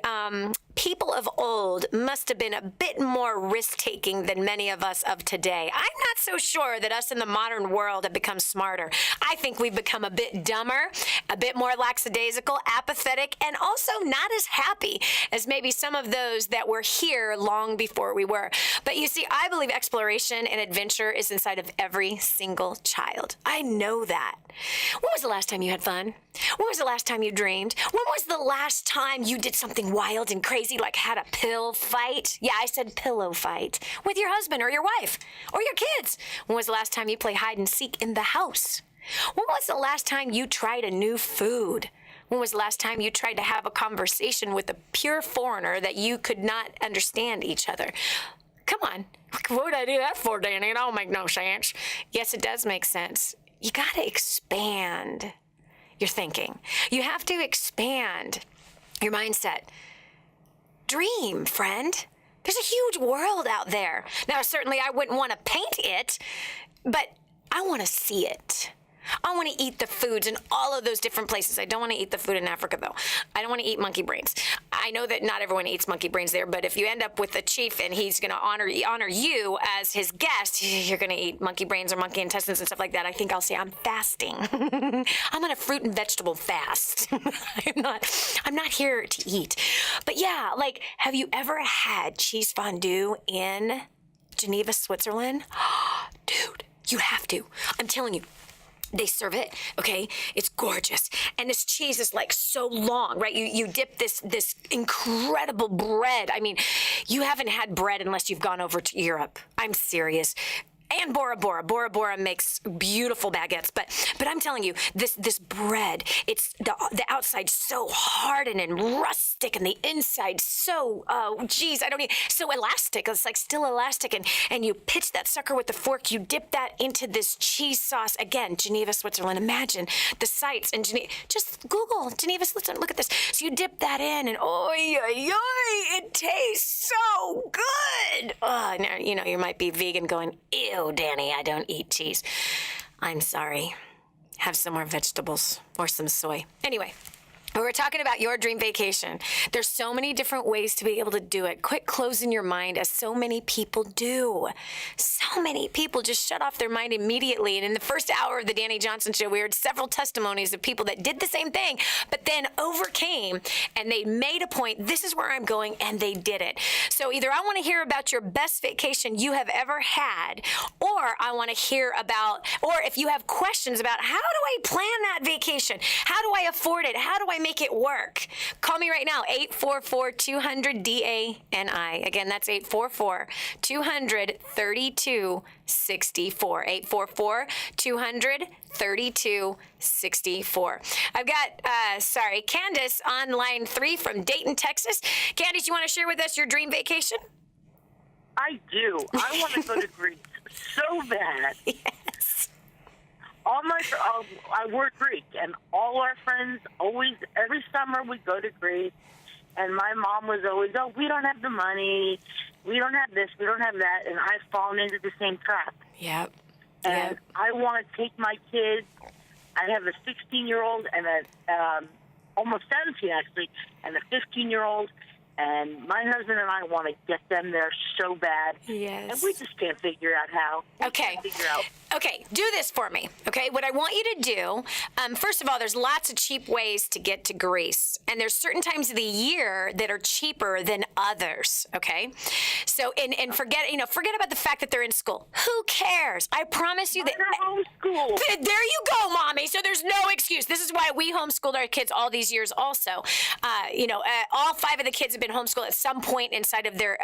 people of old must have been a bit more risk-taking than many of us of today. I'm not so sure that us in the modern world have become smarter. I think we've become a bit dumber, a bit more lackadaisical, apathetic, and also not as happy as maybe some of those that were here long before we were. But you see, I believe exploration and adventure is inside of every single child. I know that. When was the last time you had fun? When was the last time you dreamed? When was the last time you did something wild and crazy, like had a pill fight? Yeah, I said pillow fight. With your husband or your wife or your kids. When was the last time you played hide and seek in the house? When was the last time you tried a new food? When was the last time you tried to have a conversation with a pure foreigner that you could not understand each other? Come on. What would I do that for, Dani? It don't make no sense. Yes, it does make sense. You got to expand your thinking. You have to expand your mindset. Dream, friend. There's a huge world out there. Now, certainly I wouldn't want to paint it, but I want to see it. I want to eat the foods in all of those different places. I don't want to eat the food in Africa, though. I don't want to eat monkey brains. I know that not everyone eats monkey brains there, but if you end up with a chief and he's going to honor you as his guest, you're going to eat monkey brains or monkey intestines and stuff like that. I think I'll say I'm fasting. I'm on a fruit and vegetable fast. I'm not here to eat. But yeah, like, have you ever had cheese fondue in Geneva, Switzerland? Dude, you have to. I'm telling you. They serve it, okay? It's gorgeous. And this cheese is like so long, right? You dip this incredible bread. I mean, you haven't had bread unless you've gone over to Europe. I'm serious. And Bora Bora. Bora Bora makes beautiful baguettes, but I'm telling you, this bread, it's the outside so hardened and rustic, and the inside so so elastic. It's like still elastic, and you pitch that sucker with the fork. You dip that into this cheese sauce. Again, Geneva, Switzerland. Imagine the sights in Geneva. Just Google Geneva, Switzerland. Look at this. So you dip that in, and it tastes so good. Oh, now, you might be vegan, going, ew. Dani, I don't eat cheese. I'm sorry. Have some more vegetables or some soy. Anyway, we're talking about your dream vacation. There's so many different ways to be able to do it. Quit closing your mind, as so many people do. So many people just shut off their mind immediately. And in the first hour of the Dani Johnson Show, we heard several testimonies of people that did the same thing, but then overcame, and they made a point. This is where I'm going, and they did it. So either I want to hear about your best vacation you have ever had, or I want to hear about, or if you have questions about how do I plan that vacation? How do I afford it? How do I make it work? Call me right now, 844-200-DANI. Again, that's 844-200-3264. 844-200-3264. I've got, Candace on line 3 from Dayton, Texas. Candace, you want to share with us your dream vacation? I do. I want to go to Greece so bad. Yes. We're Greek, and all our friends always, every summer we go to Greece, and my mom was always, we don't have the money, we don't have this, we don't have that, and I've fallen into the same trap. Yep. And I want to take my kids. I have a 16-year-old and almost 17 actually, and a 15-year-old. And my husband and I want to get them there so bad. Yes. And we just can't figure out how. Okay, do this for me. Okay, what I want you to do, first of all, there's lots of cheap ways to get to Greece. And there's certain times of the year that are cheaper than others, okay? So, and forget about the fact that they're in school. Who cares? I promise you that. They're homeschooled. There you go, Mommy. So there's no excuse. This is why we homeschooled our kids all these years also. All 5 of the kids have been homeschooled at some point inside of their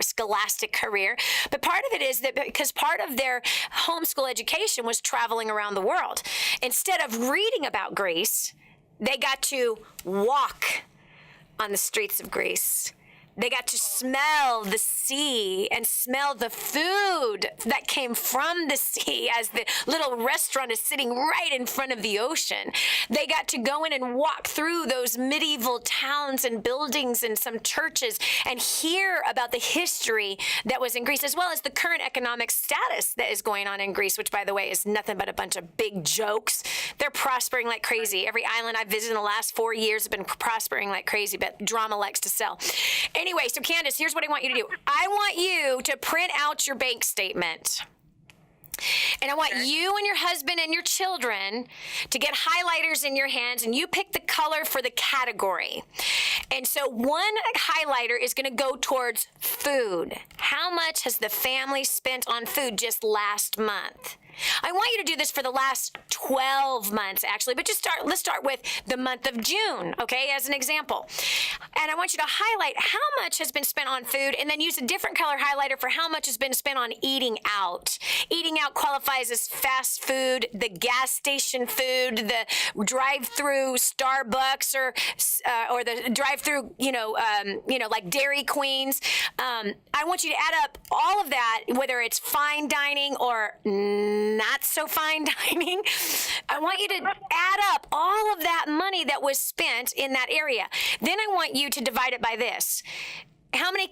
scholastic career. But part of it is that because part of their homeschool education was traveling around the world. Instead of reading about Greece, they got to walk on the streets of Greece. They got to smell the sea and smell the food that came from the sea as the little restaurant is sitting right in front of the ocean. They got to go in and walk through those medieval towns and buildings and some churches and hear about the history that was in Greece, as well as the current economic status that is going on in Greece, which, by the way, is nothing but a bunch of big jokes. They're prospering like crazy. Every island I've visited in the last 4 years have been prospering like crazy, but drama likes to sell. Anyway, so Candace, here's what I want you to do. I want you to print out your bank statement. And I want you and your husband and your children to get highlighters in your hands, and you pick the color for the category. And so one highlighter is going to go towards food. How much has the family spent on food just last month? I want you to do this for the last 12 months, actually, but let's start with the month of June, okay, as an example. And I want you to highlight how much has been spent on food, and then use a different color highlighter for how much has been spent on eating out. Eating out qualifies as fast food, the gas station food, the drive-through Starbucks, or the drive-through, like Dairy Queens. I want you to add up all of that, whether it's fine dining or not so fine dining. I want you to add up all of that money that was spent in that area. Then I want you to divide it by this. How many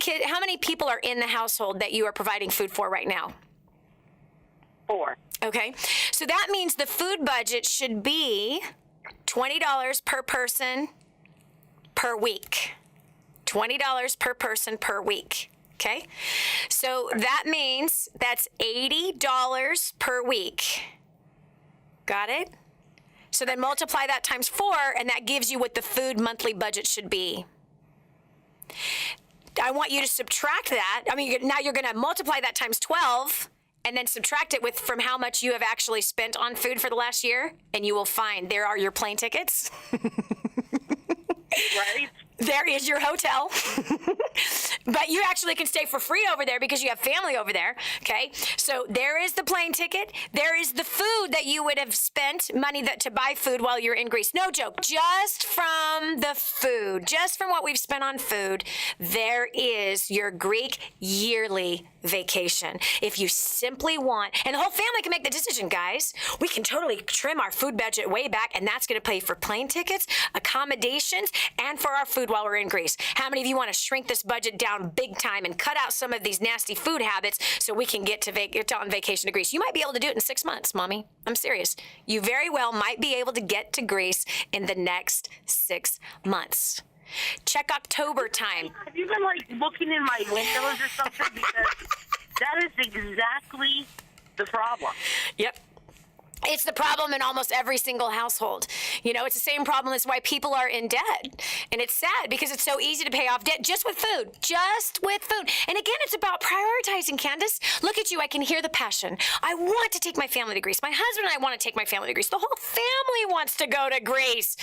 people are in the household that you are providing food for right now? 4. Okay. So that means the food budget should be $20 per person per week. $20 per person per week. Okay, so that means that's $80 per week. Got it? So then multiply that times 4, and that gives you what the food monthly budget should be. I want you to subtract that. I mean, now you're going to multiply that times 12, and then subtract it from how much you have actually spent on food for the last year, and you will find there are your plane tickets. Right? There is your hotel. But you actually can stay for free over there because you have family over there, okay? So there is the plane ticket. There is the food that you would have spent money to buy food while you're in Greece. No joke. Just from the food, just from what we've spent on food, there is your Greek yearly vacation. If you simply want, and the whole family can make the decision, guys. We can totally trim our food budget way back, and that's going to pay for plane tickets, accommodations, and for our food while we're in Greece. How many of you want to shrink this budget down big time and cut out some of these nasty food habits so we can get on vacation to Greece? You might be able to do it in 6 months, Mommy. I'm serious. You very well might be able to get to Greece in the next 6 months. Check October time. Have you been looking in my windows or something? Because that is exactly the problem. Yep. It's the problem in almost every single household. It's the same problem. That's why people are in debt. And it's sad because it's so easy to pay off debt just with food. Just with food. And again, it's about prioritizing, Candace. Look at you. I can hear the passion. I want to take my family to Greece. My husband and I want to take my family to Greece. The whole family wants to go to Greece.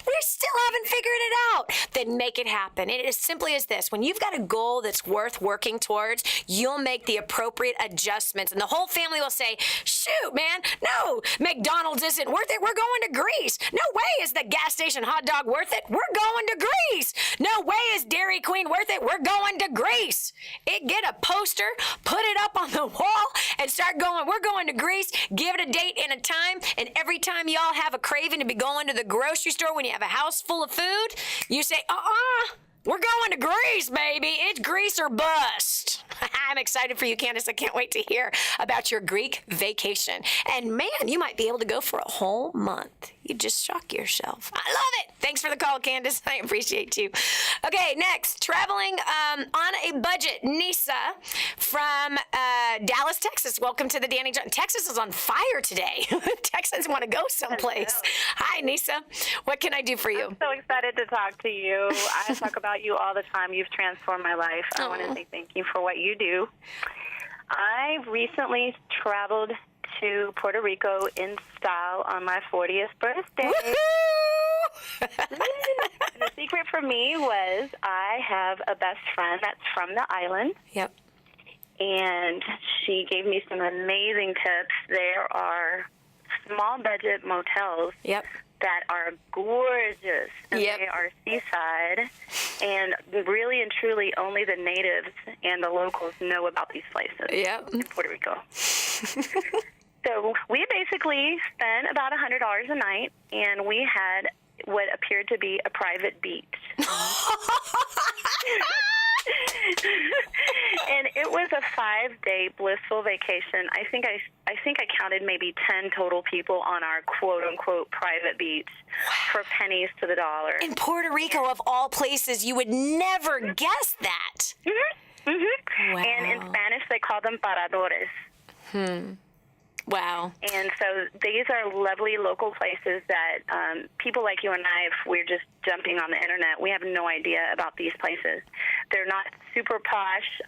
We still haven't figured it out. Then make it happen. It is as simply as this. When you've got a goal that's worth working towards, you'll make the appropriate adjustments. And the whole family will say, shoot, man, no, McDonald's isn't worth it. We're going to Greece. No way is the gas station hot dog worth it. We're going to Greece. No way is Dairy Queen worth it. We're going to Greece. Get a poster, put it up on the wall, and start going. We're going to Greece. Give it a date and a time. And every time y'all have a craving to be going to the grocery store when you have a house full of food, you say, we're going to Greece, baby. It's Greece or bust. I'm excited for you, Candace. I can't wait to hear about your Greek vacation. And man, you might be able to go for a whole month. You just shock yourself. I love it. Thanks for the call, Candace. I appreciate you. Okay, next, traveling on a budget. Nissa from Dallas, Texas. Welcome to the Dani Johnson. Texas is on fire today. Texans want to go someplace. Hi, Nissa. What can I do for you? I'm so excited to talk to you. I talk about you all the time. You've transformed my life. I want to say thank you for what you do. I recently traveled to Puerto Rico in style on my 40th birthday. The secret for me was I have a best friend that's from the island. Yep. And she gave me some amazing tips. There are small budget motels. Yep. That are gorgeous, and they are seaside, and really and truly only the natives and the locals know about these places in Puerto Rico. So we basically spent about $100 a night, and we had what appeared to be a private beach. And it was a 5-day blissful vacation. I think I counted maybe 10 total people on our quote-unquote private beach for pennies to the dollar. In Puerto Rico, of all places, you would never guess that. Mm-hmm. Mm-hmm. Wow. And in Spanish, they call them paradores. Wow. And so these are lovely local places that people like you and I, if we're just jumping on the internet, we have no idea about these places. They're not super posh.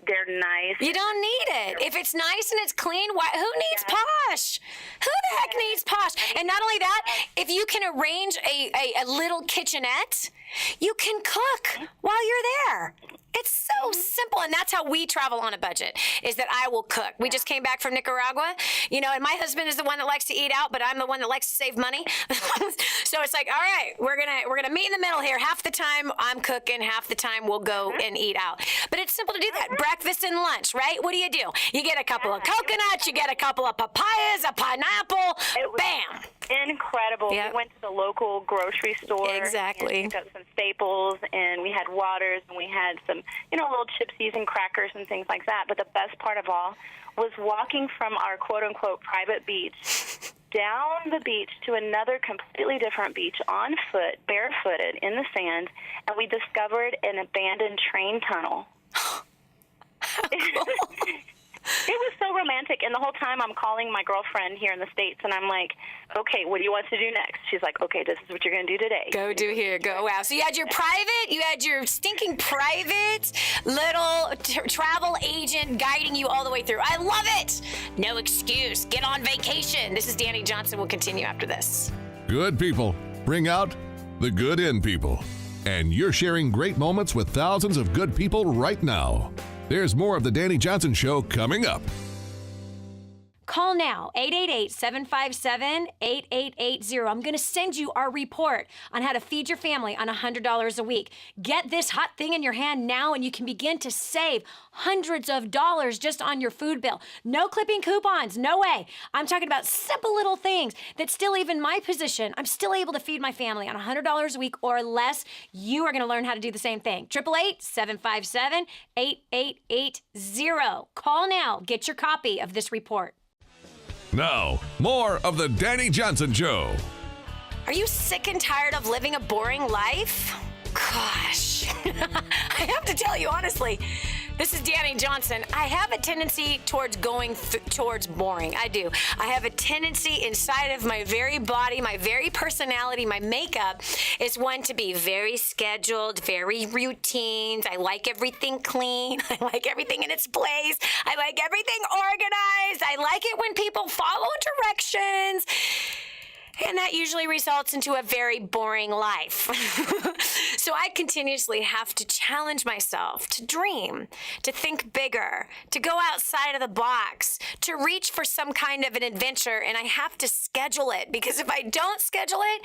They're nice. You don't need it. If it's nice and it's clean, who needs posh? Who the heck needs posh? And not only that, if you can arrange a little kitchenette, you can cook while you're there. It's so simple, and that's how we travel on a budget, is that I will cook. We just came back from Nicaragua, and my husband is the one that likes to eat out, but I'm the one that likes to save money. So it's like, all right, we're gonna meet in the middle here. Half the time I'm cooking, half the time we'll go and eat out. But it's simple to do that. Breakfast and lunch, right? What do? You get a couple of coconuts, you get a couple of papayas, a pineapple, bam. Incredible. Yep. We went to the local grocery store. Exactly. And picked up some staples, and we had waters, and we had some, little chipsies and crackers and things like that. But the best part of all was walking from our quote-unquote private beach down the beach to another completely different beach on foot, barefooted, in the sand, and we discovered an abandoned train tunnel. It was so romantic, and the whole time I'm calling my girlfriend here in the States, and I'm like, okay, what do you want to do next? She's like, okay, this is what you're going to do today. Go do here. Go. Wow. So you had your stinking private little travel agent guiding you all the way through. I love it. No excuse. Get on vacation. This is Dani Johnson. We'll continue after this. Good people bring out the good in people. And you're sharing great moments with thousands of good people right now. There's more of the Dani Johnson Show coming up. Call now, 888-757-8880. I'm going to send you our report on how to feed your family on $100 a week. Get this hot thing in your hand now, and you can begin to save hundreds of dollars just on your food bill. No clipping coupons, no way. I'm talking about simple little things that still, even my position, I'm still able to feed my family on $100 a week or less. You are going to learn how to do the same thing. 888-757-8880. Call now. Get your copy of this report. Now, more of the Dani Johnson Show. Are you sick and tired of living a boring life? Gosh, I have to tell you honestly, this is Dani Johnson. I have a tendency towards going towards boring. I do. I have a tendency inside of my very body, my very personality, my makeup is one to be very scheduled, very routines. I like everything clean. I like everything in its place. I like everything organized. I like it when people follow directions. And that usually results into a very boring life. So I continuously have to challenge myself to dream, to think bigger, to go outside of the box, to reach for some kind of an adventure, and I have to schedule it, because if I don't schedule it,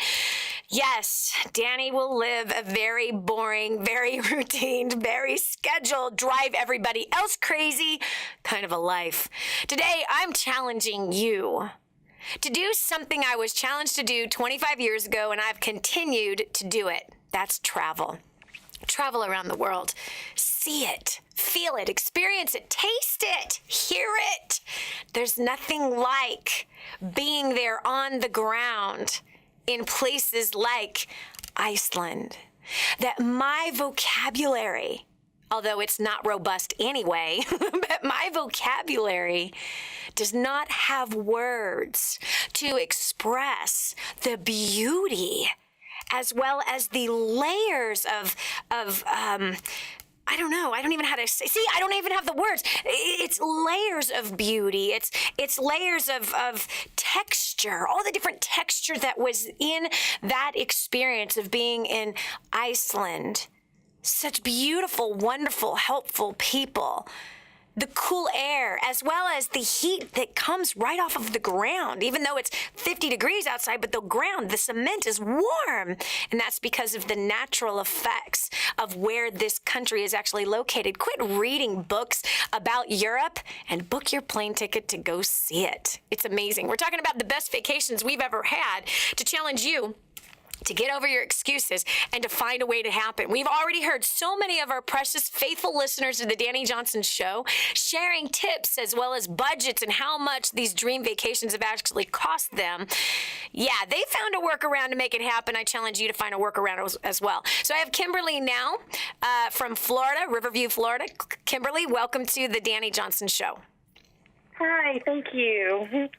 yes, Dani will live a very boring, very routine, very scheduled, drive everybody else crazy kind of a life. Today, I'm challenging you to do something I was challenged to do 25 years ago, and I've continued to do it. That's travel. Travel around the world. See it, feel it, experience it, taste it, hear it. There's nothing like being there on the ground in places like Iceland. That my vocabulary, although it's not robust anyway, but my vocabulary does not have words to express the beauty as well as the layers of I don't know. I don't even know how to say. See, I don't even have the words. It's layers of beauty. It's layers of texture. All the different texture that was in that experience of being in Iceland. Such beautiful, wonderful, helpful people. The cool air, as well as the heat that comes right off of the ground, even though it's 50 degrees outside, but the ground, the cement is warm. And that's because of the natural effects of where this country is actually located. Quit reading books about Europe and book your plane ticket to go see it. It's amazing. We're talking about the best vacations we've ever had to challenge you to get over your excuses and to find a way to happen. We've already heard so many of our precious, faithful listeners of the Dani Johnson Show sharing tips as well as budgets and how much these dream vacations have actually cost them. Yeah, they found a workaround to make it happen. I challenge you to find a workaround as well. So I have Kimberley now from Florida, Riverview, Florida. Kimberley, welcome to the Dani Johnson Show. Hi, thank you.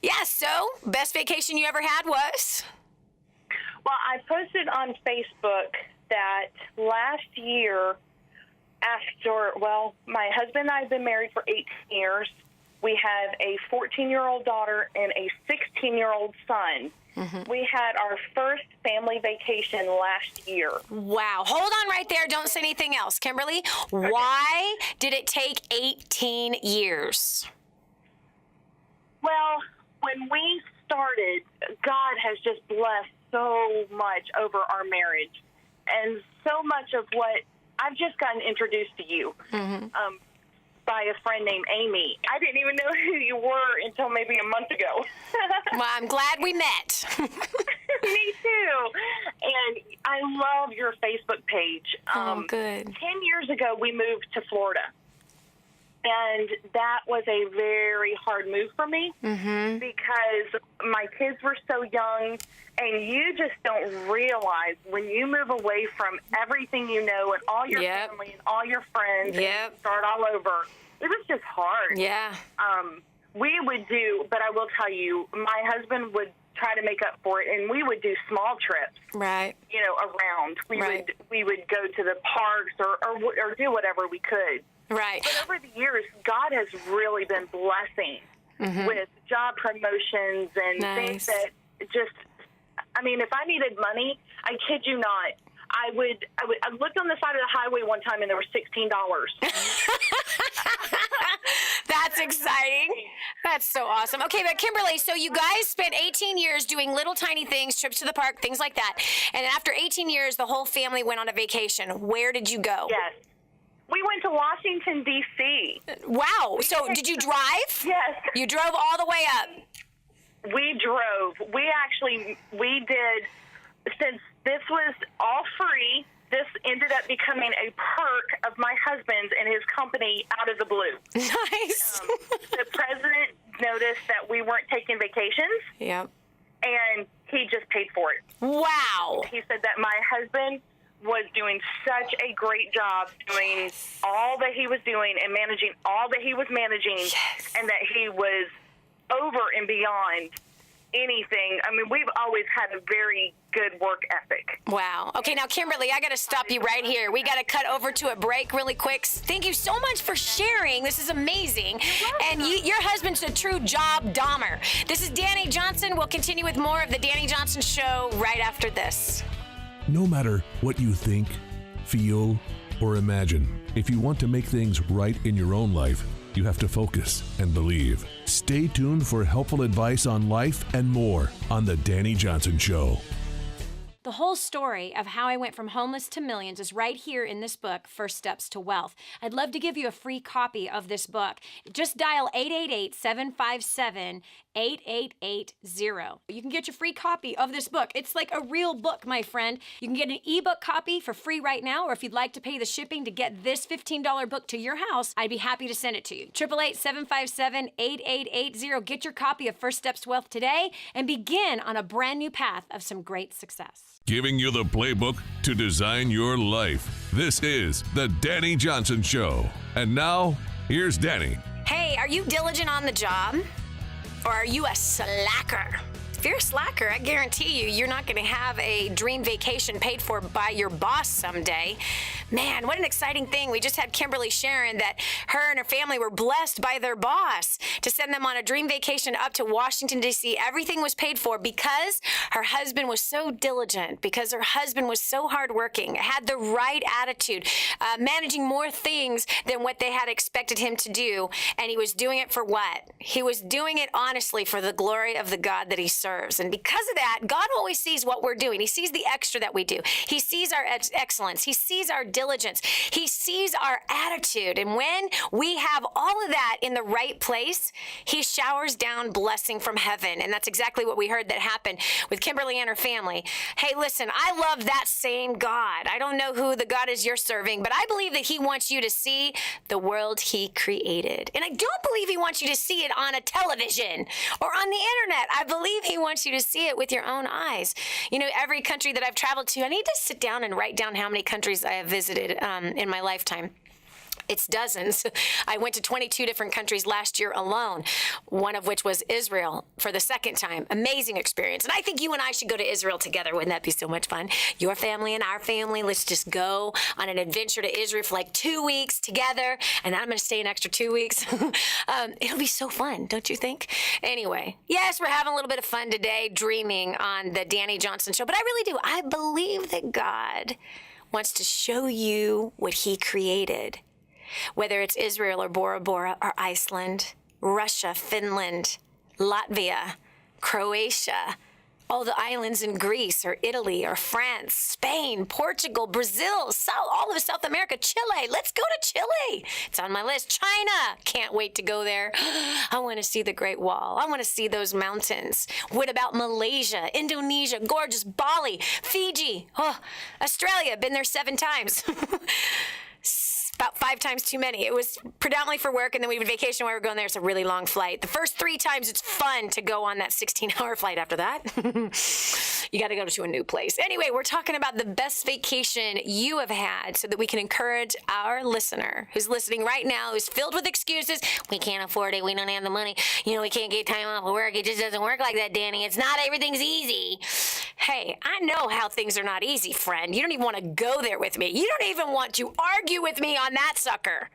Yeah, so best vacation you ever had was? Well, I posted on Facebook that last year after, my husband and I have been married for 18 years. We have a 14-year-old daughter and a 16-year-old son. Mm-hmm. We had our first family vacation last year. Wow. Hold on right there. Don't say anything else. Kimberley, why did it take 18 years? Well, when we started, God has just blessed so much over our marriage, and so much of what I've just gotten introduced to you by a friend named Amy. I didn't even know who you were until maybe a month ago. Well, I'm glad we met. Me too. And I love your Facebook page. Oh, good. 10 years ago, we moved to Florida. And that was a very hard move for me because my kids were so young, and you just don't realize when you move away from everything you know and all your family and all your friends and you start all over, it was just hard. Yeah. We would do, but I will tell you, my husband would try to make up for it, and we would do small trips. Right. You know, around. Right. We would go to the parks or do whatever we could. Right. But over the years, God has really been blessing with job promotions and things that just, I mean, if I needed money, I kid you not, I looked on the side of the highway one time and there was $16. That's exciting. That's so awesome. Okay, but Kimberly, so you guys spent 18 years doing little tiny things, trips to the park, things like that. And after 18 years, the whole family went on a vacation. Where did you go? Yes. We went to Washington, D.C. Wow. So did you drive? Yes. You drove all the way up? We drove. We did, since this was all free, this ended up becoming a perk of my husband's and his company out of the blue. Nice. The president noticed that we weren't taking vacations. Yep. And he just paid for it. Wow. He said that my husband was doing such a great job doing all that he was doing and managing all that he was managing, and that he was over and beyond anything. I mean, we've always had a very good work ethic. Wow. Okay, now, Kimberly, I got to stop you right here. We got to cut over to a break really quick. Thank you so much for sharing. This is amazing. And your husband's a true job dommer. This is Dani Johnson. We'll continue with more of the Dani Johnson Show right after this. No matter what you think, feel, or imagine, if you want to make things right in your own life, you have to focus and believe. Stay tuned for helpful advice on life and more on The Dani Johnson Show. The whole story of how I went from homeless to millions is right here in this book, First Steps to Wealth. I'd love to give you a free copy of this book. Just dial 888-757-8880. You can get your free copy of this book. It's like a real book, my friend. You can get an ebook copy for free right now, or if you'd like to pay the shipping to get this $15 book to your house, I'd be happy to send it to you. 888-757-8880. Get your copy of First Steps to Wealth today and begin on a brand new path of some great success. Giving you the playbook to design your life. This is The Dani Johnson Show. And now, here's Dani. Hey, are you diligent on the job? Or are you a slacker? If you're a slacker, I guarantee you're not going to have a dream vacation paid for by your boss someday. Man, what an exciting thing. We just had Kimberly sharing that her and her family were blessed by their boss to send them on a dream vacation up to Washington, D.C. Everything was paid for because her husband was so diligent, because her husband was so hardworking, had the right attitude, managing more things than what they had expected him to do. And he was doing it for what? He was doing it honestly for the glory of the God that he serves. And because of that, God always sees what we're doing. He sees the extra that we do. He sees our excellence. He sees our diligence. He sees our attitude. And when we have all of that in the right place, he showers down blessing from heaven. And that's exactly what we heard that happened with Kimberly and her family. Hey, listen, I love that same God. I don't know who the God is you're serving, but I believe that he wants you to see the world he created. And I don't believe he wants you to see it on a television or on the internet. I believe he wants you to see it with your own eyes. You know, every country that I've traveled to, I need to sit down and write down how many countries I have visited in my lifetime. It's dozens. I went to 22 different countries last year alone, one of which was Israel for the second time. Amazing experience. And I think you and I should go to Israel together. Wouldn't that be so much fun? Your family and our family, let's just go on an adventure to Israel for like 2 weeks together. And then I'm going to stay an extra 2 weeks. It'll be so fun, don't you think? Anyway, yes, we're having a little bit of fun today, dreaming on the Dani Johnson Show. But I really do. I believe that God wants to show you what he created. Whether it's Israel or Bora Bora or Iceland, Russia, Finland, Latvia, Croatia, all the islands in Greece or Italy or France, Spain, Portugal, Brazil, all of South America, Chile. Let's go to Chile. It's on my list. China. Can't wait to go there. I want to see the Great Wall. I want to see those mountains. What about Malaysia, Indonesia, gorgeous Bali, Fiji, Australia. Been there 7 times. about 5 times too many. It was predominantly for work, and then we would vacation while we were going there. It's a really long flight. The first 3 times, it's fun to go on that 16-hour flight. After that, you got to go to a new place. Anyway, we're talking about the best vacation you have had so that we can encourage our listener who's listening right now, who's filled with excuses. We can't afford it. We don't have the money. We can't get time off of work. It just doesn't work like that, Dani. It's not everything's easy. Hey, I know how things are not easy, friend. You don't even want to go there with me. You don't even want to argue with me on that sucker.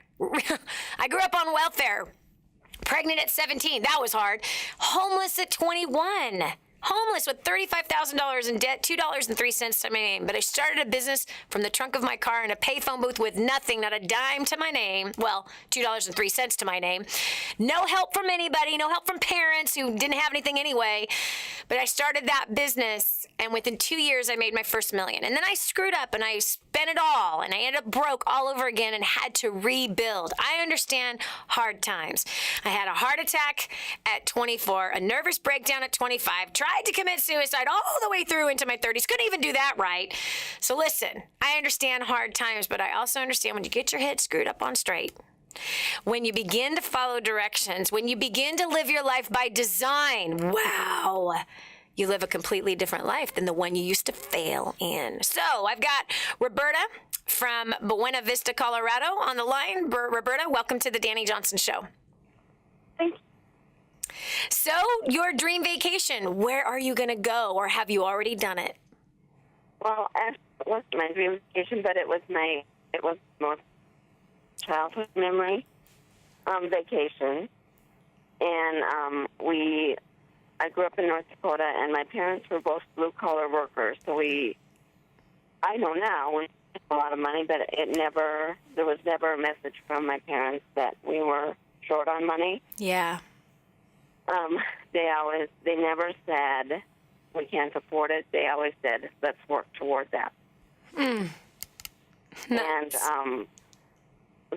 I grew up on welfare. Pregnant at 17. That was hard. Homeless at 21. Homeless with $35,000 in debt, $2.03 to my name. But I started a business from the trunk of my car in a payphone booth with nothing, not a dime to my name. Well, $2.03 to my name. No help from anybody, no help from parents who didn't have anything anyway. But I started that business, and within 2 years, I made my first $1 million. And then I screwed up, and I spent it all, and I ended up broke all over again and had to rebuild. I understand hard times. I had a heart attack at 24, a nervous breakdown at 25, tried to commit suicide all the way through into my 30s. Couldn't even do that right. So listen, I understand hard times, but I also understand when you get your head screwed up on straight, when you begin to follow directions, when you begin to live your life by design, wow, you live a completely different life than the one you used to fail in. So I've got Roberta from Buena Vista, Colorado on the line. Roberta, welcome to the Dani Johnson Show. Thank you. So, your dream vacation, where are you going to go, or have you already done it? Well, actually, it wasn't my dream vacation, but it was most childhood memory vacation. And I grew up in North Dakota, and my parents were both blue-collar workers. So I know now, we had a lot of money, but there was never a message from my parents that we were short on money. Yeah. They never said we can't afford it. They always said, let's work toward that. Nice. And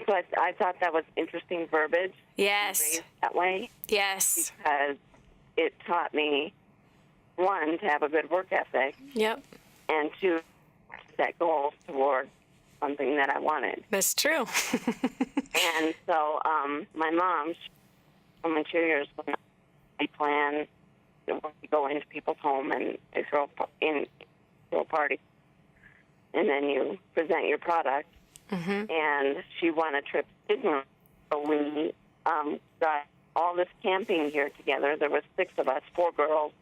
so I thought that was interesting verbiage. Yes. That way. Yes. Because it taught me, 1, to have a good work ethic. Yep. And 2, to set goals toward something that I wanted. That's true. And so my mom, for my 2 years, when I planned to go into people's home and they throw a party, and then you present your product. Mm-hmm. And she won a trip to Disney. So we got all this camping gear together. There was 6 of us, 4 girls,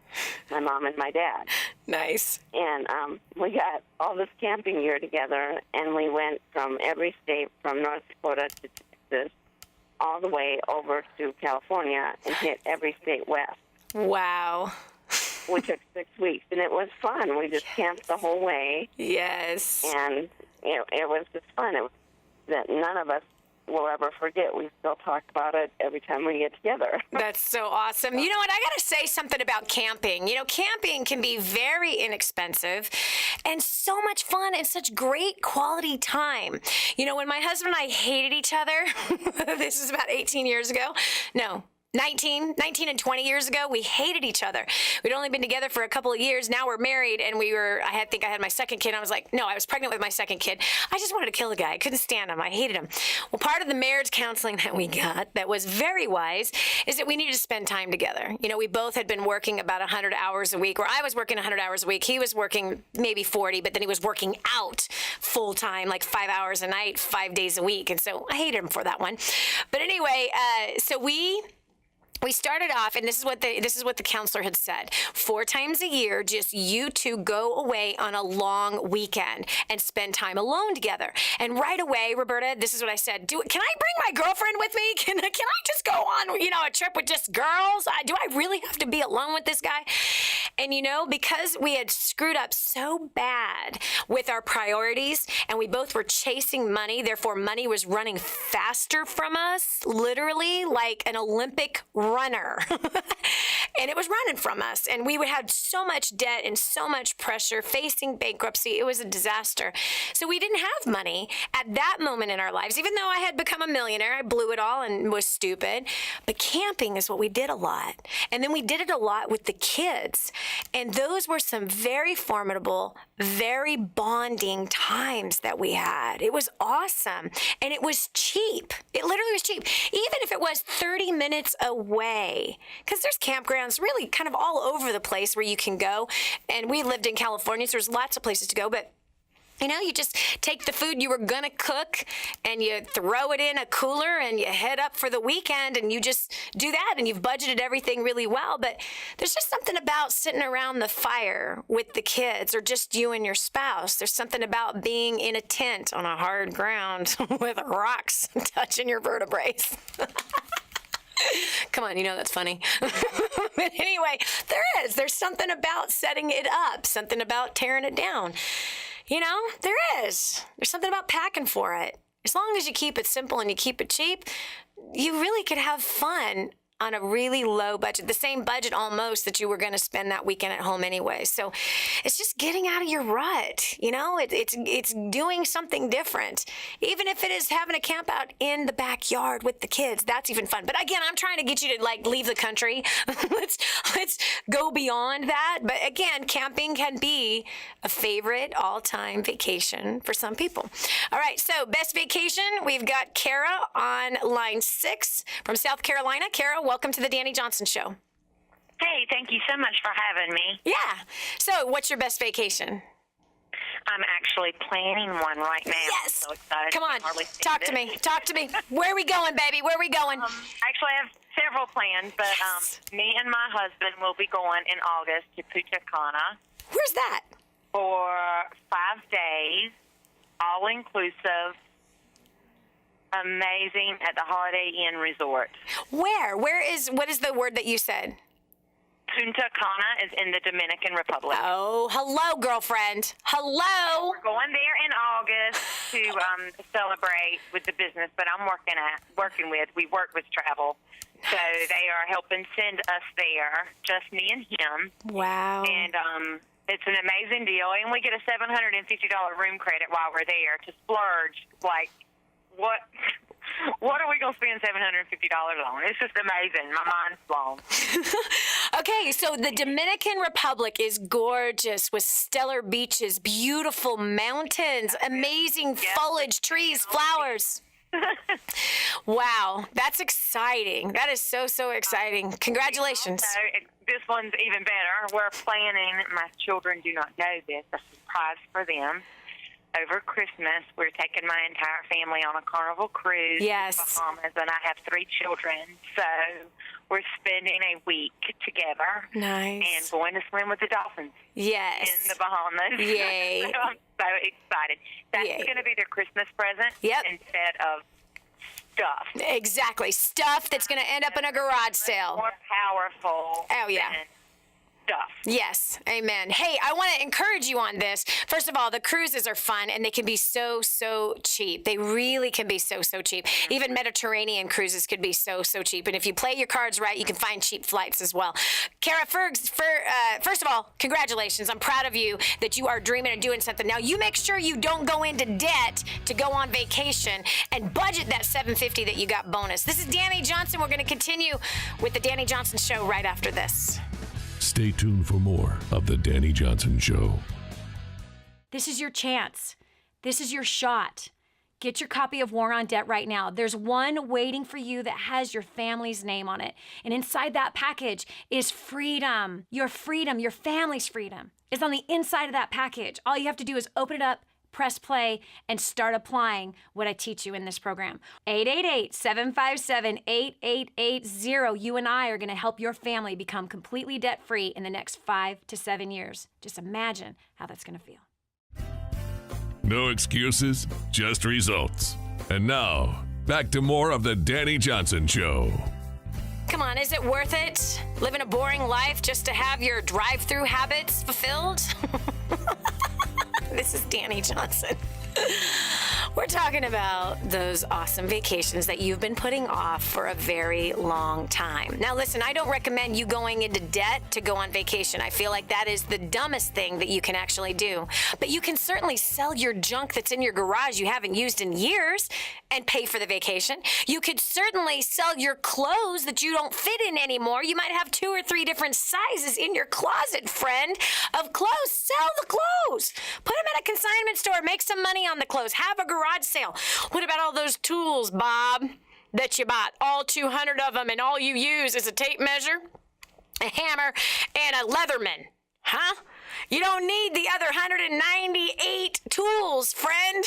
my mom and my dad. Nice. And we got all this camping gear together, and we went from every state, from North Dakota to Texas, all the way over to California, and hit every state west. Wow. We took 6 weeks, and it was fun. We just camped the whole way. Yes. And it was just fun. It was that none of us will ever forget. We still talk about it every time we get together. That's so awesome. You know what? I got to say something about camping. Camping can be very inexpensive and so much fun and such great quality time. When my husband and I hated each other, this is about 18 years ago. No. 19 and 20 years ago, we hated each other. We'd only been together for a couple of years. Now we're married, and I think I had my second kid. I was like, no, I was pregnant with my second kid. I just wanted to kill the guy. I couldn't stand him. I hated him. Well, part of the marriage counseling that we got that was very wise is that we needed to spend time together. We both had been working about 100 hours a week, or I was working 100 hours a week. He was working maybe 40, but then he was working out full time, like 5 hours a night, 5 days a week. And so I hated him for that one. But anyway, so we started off, and this is what the counselor had said. 4 times a year, just you two go away on a long weekend and spend time alone together. And right away, Roberta, this is what I said. Can I bring my girlfriend with me? Can I just go on, a trip with just girls? Do I really have to be alone with this guy? And because we had screwed up so bad with our priorities, and we both were chasing money, therefore money was running faster from us, literally like an Olympic runner. And it was running from us. And we had so much debt and so much pressure, facing bankruptcy. It was a disaster. So we didn't have money at that moment in our lives. Even though I had become a millionaire, I blew it all and was stupid. But camping is what we did a lot. And then we did it a lot with the kids. And those were some very formidable, very bonding times that we had. It was awesome. And it was cheap. It literally was cheap. Even if it was 30 minutes away. Because there's campgrounds really kind of all over the place where you can go. And we lived in California, so there's lots of places to go. But you know, you just take the food you were going to cook and you throw it in a cooler and you head up for the weekend and you just do that and you've budgeted everything really well. But there's just something about sitting around the fire with the kids or just you and your spouse. There's something about being in a tent on a hard ground with rocks touching your vertebrae. Come on, you know that's funny. But anyway, there's something about setting it up, something about tearing it down. You know, there's something about packing for it. As long as you keep it simple and you keep it cheap, you really could have fun on a really low budget, the same budget almost that you were going to spend that weekend at home anyway. So it's just getting out of your rut. You know, it's doing something different. Even if it is having a camp out in the backyard with the kids, that's even fun. But again, I'm trying to get you to like leave the country. let's go beyond that. But again, camping can be a favorite all-time vacation for some people. All right, so best vacation, we've got Kara on line 6 from South Carolina. Kara, welcome to the Dani Johnson Show. Hey, thank you so much for having me. Yeah. So what's your best vacation? I'm actually planning one right now. Yes. I'm so excited. Come on. Talk to me. Talk to me. Where are we going, baby? Where are we going? Actually, I have several plans, but me and my husband will be going in August to Punta Cana. Where's that? For 5 days, all-inclusive. Amazing at the Holiday Inn Resort. Where? What is the word that you said? Punta Cana is in the Dominican Republic. Oh, hello, girlfriend. Hello. We're going there in August to celebrate with the business that I'm working with. We work with travel. So they are helping send us there, just me and him. Wow. And it's an amazing deal. And we get a $750 room credit while we're there to splurge, like, what are we going to spend $750 on? It's just amazing. My mind's blown. Okay, so the Dominican Republic is gorgeous with stellar beaches, beautiful mountains, amazing foliage, trees, flowers. Wow, that's exciting. That is so exciting. Congratulations. So this one's even better. We're planning, my children do not know this, a surprise for them. Over Christmas, we're taking my entire family on a Carnival cruise to the Bahamas, and I have 3 children. So we're spending a week together. Nice. And going to swim with the dolphins. Yes. In the Bahamas. Yay. So I'm so excited. That's going to be their Christmas present instead of stuff. Exactly. Stuff that's going to end up in a garage sale. More powerful. Oh, yeah. Stuff. Yes, amen. Hey, I want to encourage you on this. First of all, the cruises are fun and they can be so cheap. They really can be so cheap. Even Mediterranean cruises could be so cheap. And if you play your cards right, you can find cheap flights as well. Kara, first of all, congratulations. I'm proud of you that you are dreaming and doing something. Now, you make sure you don't go into debt to go on vacation and budget that $750 that you got bonus. This is Dani Johnson. We're going to continue with the Dani Johnson Show right after this. Stay tuned for more of the Dani Johnson Show. This is your chance. This is your shot. Get your copy of War on Debt right now. There's one waiting for you that has your family's name on it. And inside that package is freedom. Your family's freedom is on the inside of that package. All you have to do is open it up, press play, and start applying what I teach you in this program. 888-757-8880. You and I are going to help your family become completely debt-free in the next 5 to 7 years. Just imagine how that's going to feel. No excuses, just results. And now, back to more of the Dani Johnson Show. Come on, is it worth it? Living a boring life just to have your drive-through habits fulfilled? This is Dani Johnson. We're talking about those awesome vacations that you've been putting off for a very long time. Now, listen, I don't recommend you going into debt to go on vacation. I feel like that is the dumbest thing that you can actually do. But you can certainly sell your junk that's in your garage you haven't used in years and pay for the vacation. You could certainly sell your clothes that you don't fit in anymore. You might have 2 or 3 different sizes in your closet, friend, of clothes. Sell the clothes. Put them at a consignment store. Make some money on the clothes. Have a garage sale. What about all those tools, Bob, that you bought? All 200 of them, and all you use is a tape measure, a hammer, and a Leatherman. Huh? You don't need the other 198 tools, friend.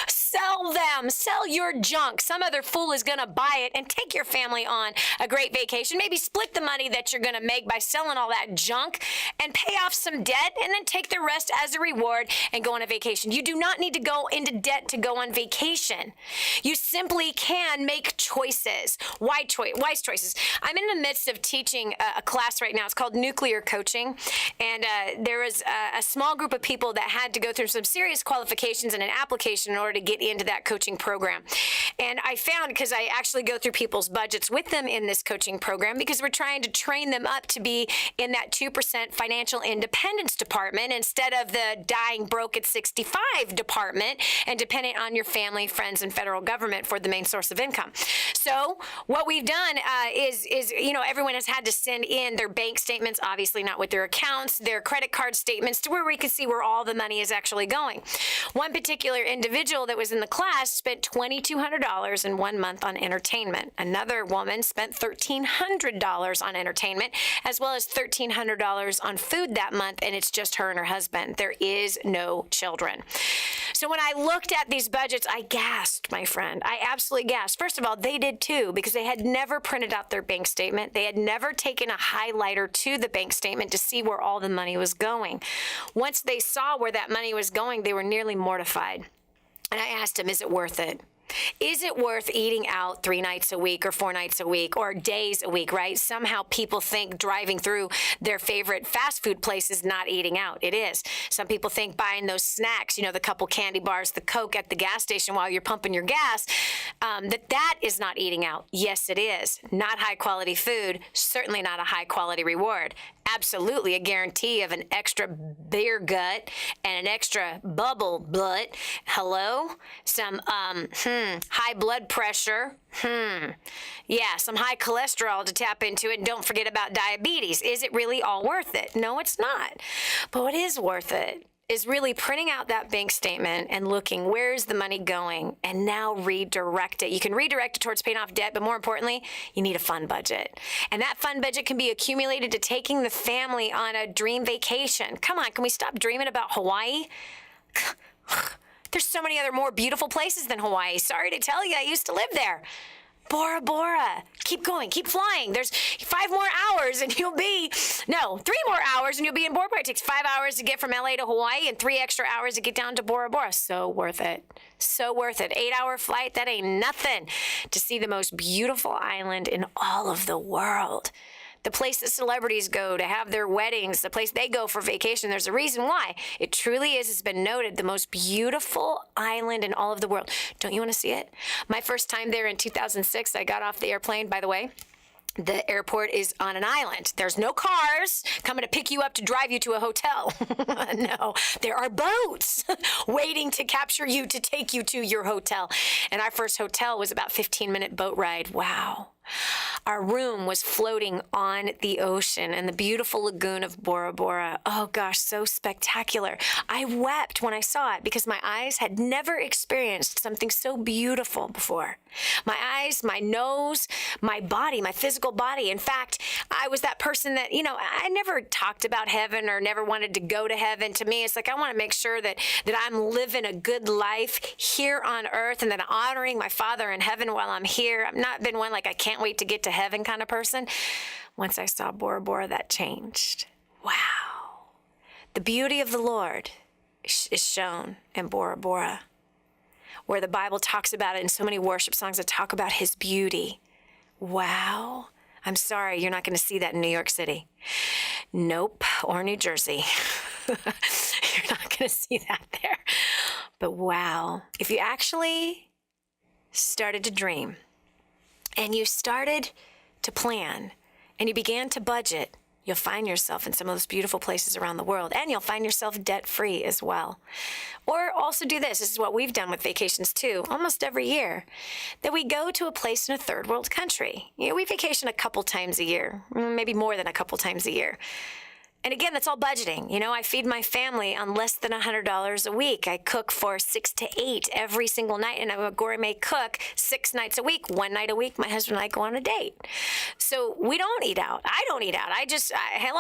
Sell them. Sell your junk. Some other fool is going to buy it and take your family on a great vacation. Maybe split the money that you're going to make by selling all that junk and pay off some debt, and then take the rest as a reward and go on a vacation. You do not need to go into debt to go on vacation. You simply can make choices. Wise choices. I'm in the midst of teaching a class right now. It's called Nuclear Coaching. And there was a small group of people that had to go through some serious qualifications and an application in order to get into that coaching program. And I found, because I actually go through people's budgets with them in this coaching program, because we're trying to train them up to be in that 2% financial independence department instead of the dying broke at 65 department and dependent on your family, friends, and federal government for the main source of income. So what we've done is everyone has had to send in their bank statements, obviously not with their accounts, their credit card statements, to where we can see where all the money is actually going. One particular individual that was in the class spent $2,200 in 1 month on entertainment. Another woman spent $1,300 on entertainment, as well as $1,300 on food that month, and it's just her and her husband. There is no children. So when I looked at these budgets, I gasped, my friend. I absolutely gasped. First of all, they did too, because they had never printed out their bank statement. They had never taken a highlighter to the bank statement to see where all the money was going. Once they saw where that money was going, they were nearly mortified. And I asked him, is it worth it? Is it worth eating out 3 nights a week or 4 nights a week or days a week, right? Somehow people think driving through their favorite fast food place is not eating out. It is. Some people think buying those snacks, the couple candy bars, the Coke at the gas station while you're pumping your gas, that is not eating out. Yes, it is. Not high quality food, certainly not a high quality reward. Absolutely a guarantee of an extra beer gut and an extra bubble butt. Hello? Some, high blood pressure. Yeah, some high cholesterol to tap into it. And don't forget about diabetes. Is it really all worth it? No, it's not. But what is worth it is really printing out that bank statement and looking, where's the money going, and now redirect it. You can redirect it towards paying off debt, but more importantly, you need a fun budget. And that fun budget can be accumulated to taking the family on a dream vacation. Come on, can we stop dreaming about Hawaii? There's so many other more beautiful places than Hawaii. Sorry to tell you, I used to live there. Bora Bora. Keep going. Keep flying. There's 5 more hours and 3 more hours and you'll be in Bora Bora. It takes 5 hours to get from LA to Hawaii and 3 extra hours to get down to Bora Bora. So worth it. So worth it. 8-hour flight, that ain't nothing to see the most beautiful island in all of the world. The place that celebrities go to have their weddings, the place they go for vacation. There's a reason why. It truly is, it's been noted, the most beautiful island in all of the world. Don't you want to see it? My first time there in 2006, I got off the airplane, by the way. The airport is on an island. There's no cars coming to pick you up to drive you to a hotel. No, there are boats waiting to capture you to take you to your hotel. And our first hotel was about a 15-minute boat ride. Wow. Our room was floating on the ocean and the beautiful lagoon of Bora Bora. Oh gosh, so spectacular. I wept when I saw it because my eyes had never experienced something so beautiful before. My eyes, my nose, my body, my physical body. In fact, I was that person that, I never talked about heaven or never wanted to go to heaven. To me, it's like I want to make sure that I'm living a good life here on earth and that I'm honoring my Father in heaven while I'm here. I've not been one like I can't wait to get to heaven kind of person. Once I saw Bora Bora, that changed. Wow. The beauty of the Lord is shown in Bora Bora, where the Bible talks about it in so many worship songs that talk about his beauty. Wow. I'm sorry, you're not going to see that in New York City. Nope. Or New Jersey. You're not going to see that there. But wow, if you actually started to dream and you started to plan and you began to budget, you'll find yourself in some of those beautiful places around the world, and you'll find yourself debt-free as well. Or also do this. This is what we've done with vacations too, almost every year, that we go to a place in a third world country. We vacation a couple times a year, maybe more than a couple times a year. And again, that's all budgeting. I feed my family on less than $100 a week. I cook for 6 to 8 every single night, and I'm a gourmet cook 6 nights a week. 1 night a week, my husband and I go on a date. So we don't eat out. I don't eat out.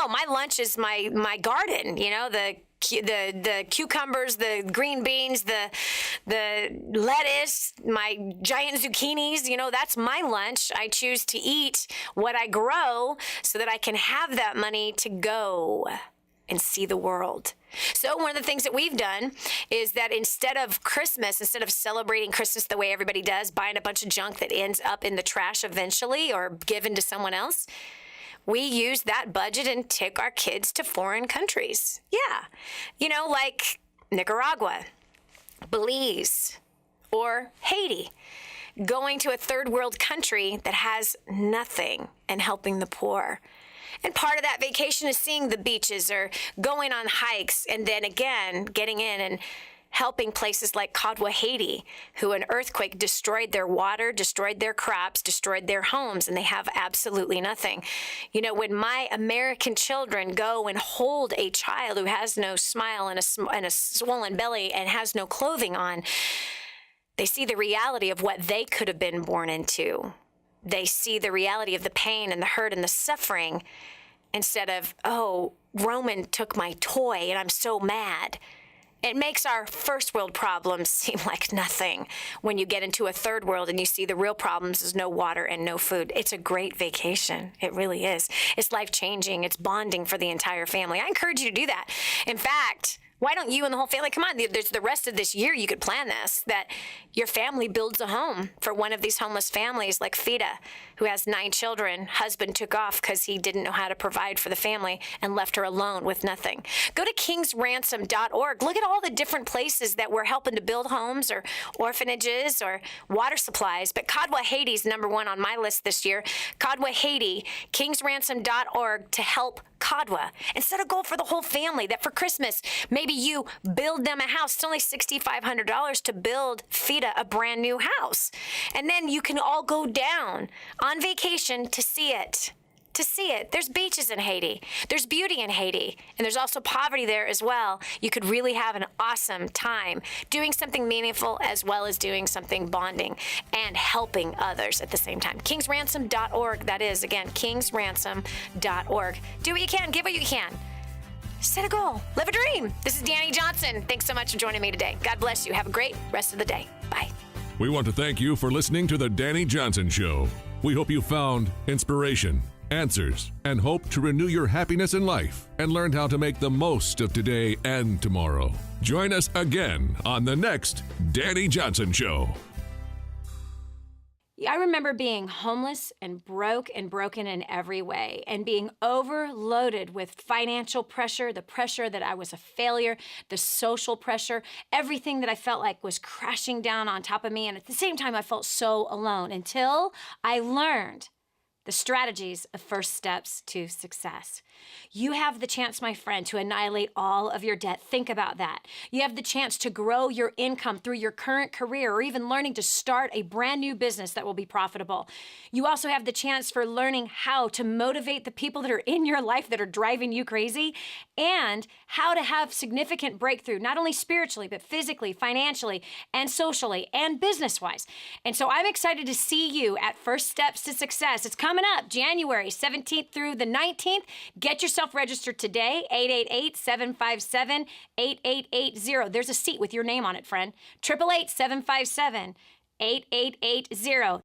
My lunch is my garden, the cucumbers, the green beans, the lettuce, my giant zucchinis, that's my lunch. I choose to eat what I grow so that I can have that money to go and see the world. So one of the things that we've done is that instead of celebrating Christmas the way everybody does, buying a bunch of junk that ends up in the trash eventually or given to someone else, we use that budget and take our kids to foreign countries. Yeah. Like Nicaragua, Belize, or Haiti. Going to a third world country that has nothing and helping the poor. And part of that vacation is seeing the beaches or going on hikes, and then again, getting in and helping places like Cadwa, Haiti, who an earthquake destroyed their water, destroyed their crops, destroyed their homes, and they have absolutely nothing. When my American children go and hold a child who has no smile and a swollen belly and has no clothing on, they see the reality of what they could have been born into. They see the reality of the pain and the hurt and the suffering instead of, oh, Roman took my toy and I'm so mad. It makes our first world problems seem like nothing when you get into a third world and you see the real problems is no water and no food. It's a great vacation. It really is. It's life-changing. It's bonding for the entire family. I encourage you to do that. In fact, why don't you and the whole family, come on, there's the rest of this year you could plan this, that your family builds a home for one of these homeless families like Fida, who has 9 children. Husband took off because he didn't know how to provide for the family and left her alone with nothing. Go to kingsransom.org. Look at all the different places that we're helping to build homes or orphanages or water supplies. But Cadwa, Haiti's number 1 on my list this year. Cadwa, Haiti, kingsransom.org to help Cadwa. And set a goal for the whole family that for Christmas, maybe you build them a house. It's only $6,500 to build Fida a brand new house. And then you can all go down on vacation to see it. There's beaches in Haiti. There's beauty in Haiti. And there's also poverty there as well. You could really have an awesome time doing something meaningful as well as doing something bonding and helping others at the same time. kingsransom.org, that is, again, kingsransom.org. Do what you can. Give what you can. Set a goal. Live a dream. This is Dani Johnson. Thanks so much for joining me today. God bless you. Have a great rest of the day. Bye. We want to thank you for listening to The Dani Johnson Show. We hope you found inspiration, answers, and hope to renew your happiness in life and learned how to make the most of today and tomorrow. Join us again on the next Dani Johnson Show. I remember being homeless and broken in every way and being overloaded with financial pressure, the pressure that I was a failure, the social pressure, everything that I felt like was crashing down on top of me. And at the same time, I felt so alone until I learned the strategies of first steps to success. You have the chance, my friend, to annihilate all of your debt. Think about that. You have the chance to grow your income through your current career or even learning to start a brand new business that will be profitable. You also have the chance for learning how to motivate the people that are in your life that are driving you crazy and how to have significant breakthrough, not only spiritually, but physically, financially, and socially, and business-wise. And so I'm excited to see you at First Steps to Success. It's coming up January 17th through the 19th. Get yourself registered today, 888-757-8880. There's a seat with your name on it, friend. 888-757-8880.